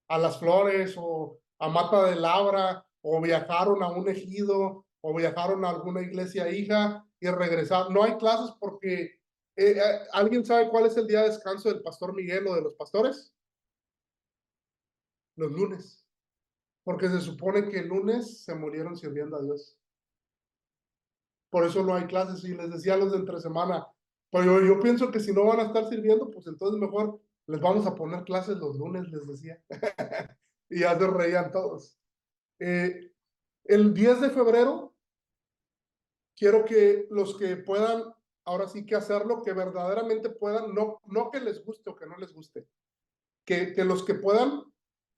a Las Flores o a Mata de Labra o viajaron a un ejido o viajaron a alguna iglesia hija y regresaron. No hay clases porque ¿alguien sabe cuál es el día de descanso del pastor Miguel o de los pastores? Los lunes. Porque se supone que el lunes se murieron sirviendo a Dios. Por eso no hay clases. Y les decía a los de entre semana, pero yo pienso que si no van a estar sirviendo, pues entonces mejor les vamos a poner clases los lunes, les decía. Y ya se reían todos. El 10 de febrero, quiero que los que puedan, ahora sí que hacerlo, que verdaderamente puedan, no que les guste o que no les guste, que los que puedan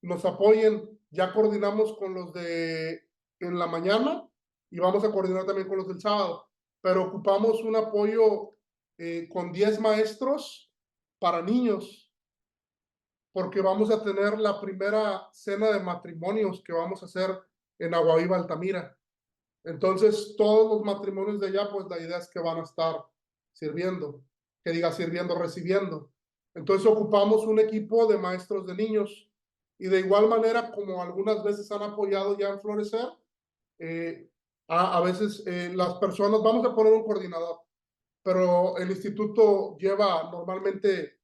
nos apoyen. Ya coordinamos con los de en la mañana y vamos a coordinar también con los del sábado, pero ocupamos un apoyo con 10 maestros para niños, porque vamos a tener la primera cena de matrimonios que vamos a hacer en Agua Viva, Altamira. Entonces, todos los matrimonios de allá, pues la idea es que van a estar sirviendo, que diga sirviendo, recibiendo. Entonces, ocupamos un equipo de maestros de niños y de igual manera, como algunas veces han apoyado ya en Florecer, a veces las personas, vamos a poner un coordinador, pero el instituto lleva normalmente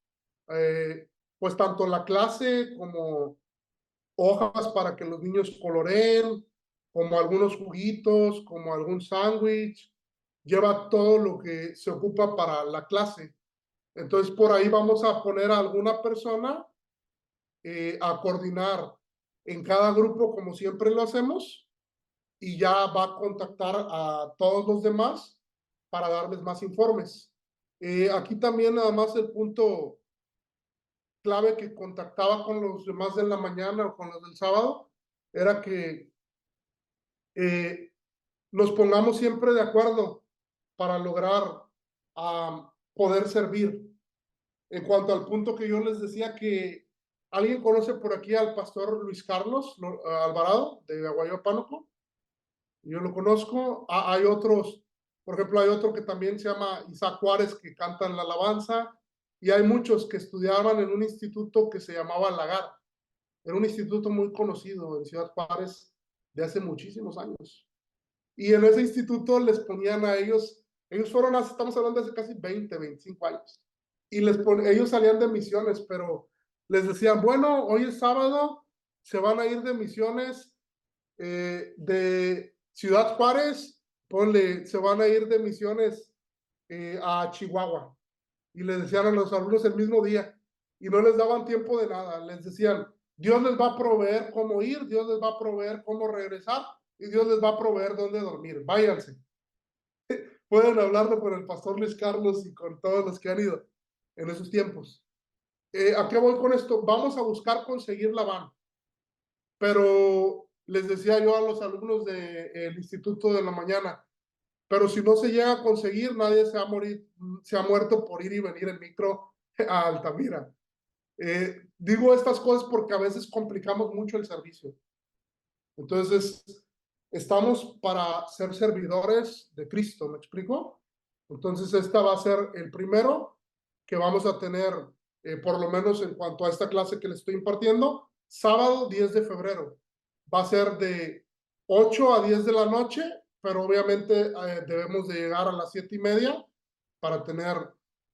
pues tanto la clase como hojas para que los niños coloreen, como algunos juguitos, como algún sándwich, lleva todo lo que se ocupa para la clase. Entonces por ahí vamos a poner a alguna persona a coordinar en cada grupo como siempre lo hacemos y ya va a contactar a todos los demás para darles más informes. Aquí también nada más el punto clave que contactaba con los demás de la mañana o con los del sábado era que nos pongamos siempre de acuerdo para lograr poder servir. En cuanto al punto que yo les decía que alguien conoce por aquí al pastor Luis Carlos Alvarado de Aguayo Pánuco, yo lo conozco. Hay otros, por ejemplo, hay otro que también se llama Isaac Juárez que cantan la alabanza, y hay muchos que estudiaban en un instituto que se llamaba Lagar. Era un instituto muy conocido en Ciudad Juárez de hace muchísimos años. Y en ese instituto les ponían a ellos fueron hace, estamos hablando de hace casi 20, 25 años. Y ellos salían de misiones, pero les decían, bueno, hoy es sábado, se van a ir de misiones de Ciudad Juárez, se van a ir de misiones a Chihuahua. Y les decían a los alumnos el mismo día, y no les daban tiempo de nada. Les decían, Dios les va a proveer cómo ir, Dios les va a proveer cómo regresar, y Dios les va a proveer dónde dormir. Váyanse. Pueden hablarlo con el pastor Luis Carlos y con todos los que han ido en esos tiempos. ¿A qué voy con esto? Vamos a buscar conseguir la van. Pero les decía yo a los alumnos del Instituto de la Mañana, pero si no se llega a conseguir, nadie se ha muerto por ir y venir en micro a Altamira. Digo estas cosas porque a veces complicamos mucho el servicio. Entonces, estamos para ser servidores de Cristo, ¿me explico? Entonces, esta va a ser el primero que vamos a tener, por lo menos en cuanto a esta clase que les estoy impartiendo, sábado 10 de febrero. Va a ser de 8 a 10 de la noche, pero obviamente debemos de llegar a las 7:30 para tener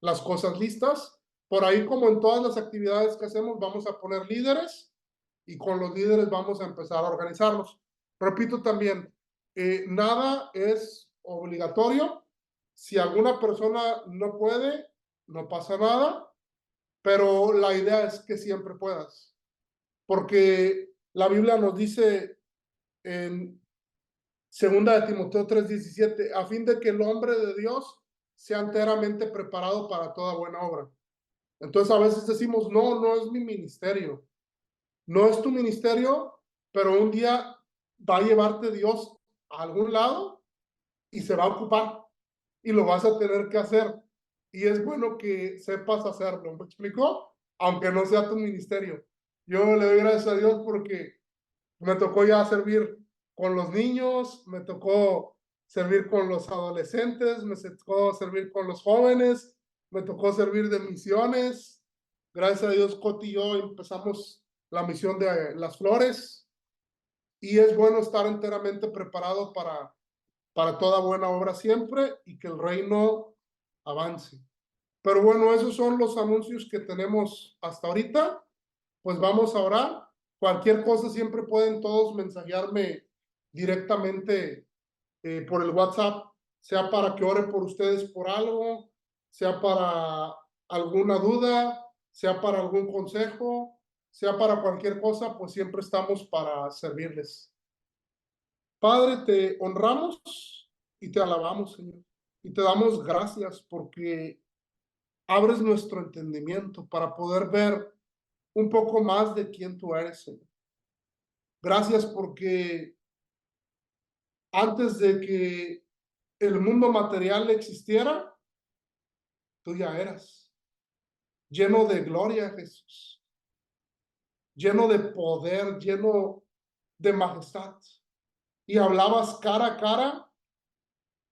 las cosas listas. Por ahí, como en todas las actividades que hacemos, vamos a poner líderes y con los líderes vamos a empezar a organizarnos. Repito también, nada es obligatorio. Si alguna persona no puede, no pasa nada, pero la idea es que siempre puedas. Porque la Biblia nos dice en 2 de Timoteo 3:17, a fin de que el hombre de Dios sea enteramente preparado para toda buena obra. Entonces a veces decimos, no es mi ministerio. No es tu ministerio, pero un día va a llevarte Dios a algún lado y se va a ocupar y lo vas a tener que hacer. Y es bueno que sepas hacerlo, ¿me explico? Aunque no sea tu ministerio. Yo le doy gracias a Dios porque me tocó ya servir con los niños, me tocó servir con los adolescentes, me tocó servir con los jóvenes, me tocó servir de misiones. Gracias a Dios, Coti y yo empezamos la misión de las flores, y es bueno estar enteramente preparado para toda buena obra siempre y que el reino avance. Pero bueno, esos son los anuncios que tenemos hasta ahorita. Pues vamos a orar. Cualquier cosa siempre pueden todos mensajearme directamente por el WhatsApp, sea para que ore por ustedes por algo, sea para alguna duda, sea para algún consejo, sea para cualquier cosa, pues siempre estamos para servirles. Padre, te honramos y te alabamos, Señor, y te damos gracias porque abres nuestro entendimiento para poder ver un poco más de quién tú eres, Señor. Gracias porque antes de que el mundo material existiera, tú ya eras lleno de gloria, Jesús. lleno de poder, lleno de majestad. Y hablabas cara a cara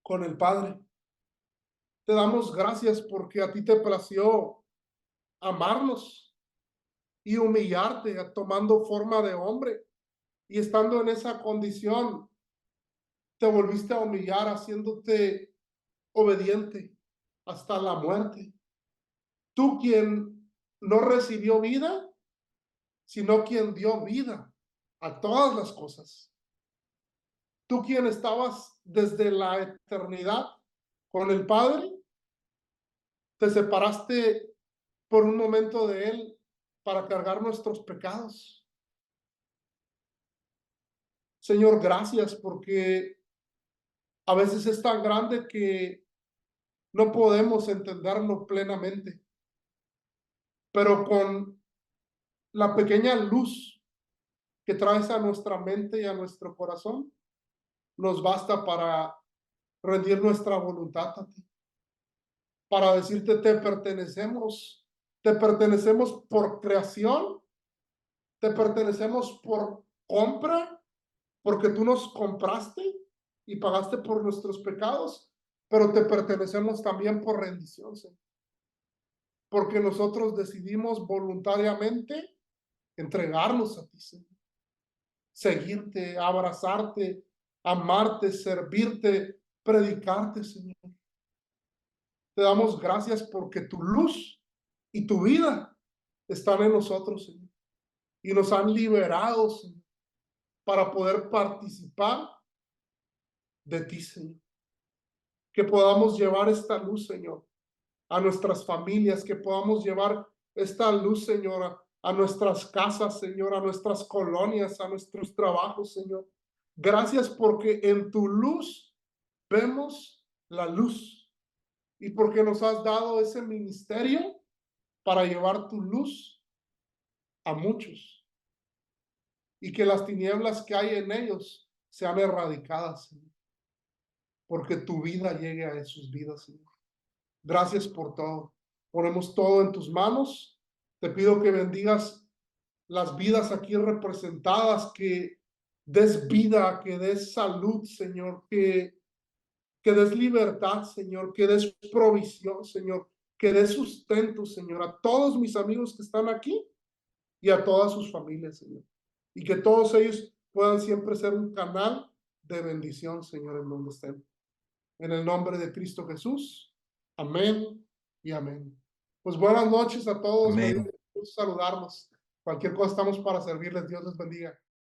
con el Padre. Te damos gracias porque a ti te plació amarnos y humillarte, tomando forma de hombre. Y estando en esa condición, te volviste a humillar, haciéndote obediente hasta la muerte. Tú, quien no recibió vida, sino quien dio vida a todas las cosas. Tú, quien estabas desde la eternidad con el Padre, te separaste por un momento de Él para cargar nuestros pecados. Señor, gracias, porque a veces es tan grande que no podemos entenderlo plenamente. Pero con la pequeña luz que traes a nuestra mente y a nuestro corazón, nos basta para rendir nuestra voluntad a ti. Para decirte, te pertenecemos por creación, te pertenecemos por compra, porque tú nos compraste y pagaste por nuestros pecados, pero te pertenecemos también por rendición, Señor. Porque nosotros decidimos voluntariamente entregarnos a ti, Señor. Seguirte, abrazarte, amarte, servirte, predicarte, Señor. Te damos gracias porque tu luz y tu vida están en nosotros, Señor. Y nos han liberado, Señor, para poder participar de ti, Señor. Que podamos llevar esta luz, Señor, a nuestras familias, que podamos llevar esta luz, Señor, a nuestras casas, Señor, a nuestras colonias, a nuestros trabajos, Señor. Gracias porque en tu luz vemos la luz y porque nos has dado ese ministerio para llevar tu luz a muchos y que las tinieblas que hay en ellos sean erradicadas, Señor, porque tu vida llegue a sus vidas, Señor. Gracias por todo. Ponemos todo en tus manos. Te pido que bendigas las vidas aquí representadas, que des vida, que des salud, Señor, que des libertad, Señor, que des provisión, Señor, que des sustento, Señor, a todos mis amigos que están aquí y a todas sus familias, Señor. Y que todos ellos puedan siempre ser un canal de bendición, Señor, en donde estén. En el nombre de Cristo Jesús. Amén y amén. Pues buenas noches a todos. Me dio gusto saludarlos. Cualquier cosa estamos para servirles. Dios les bendiga.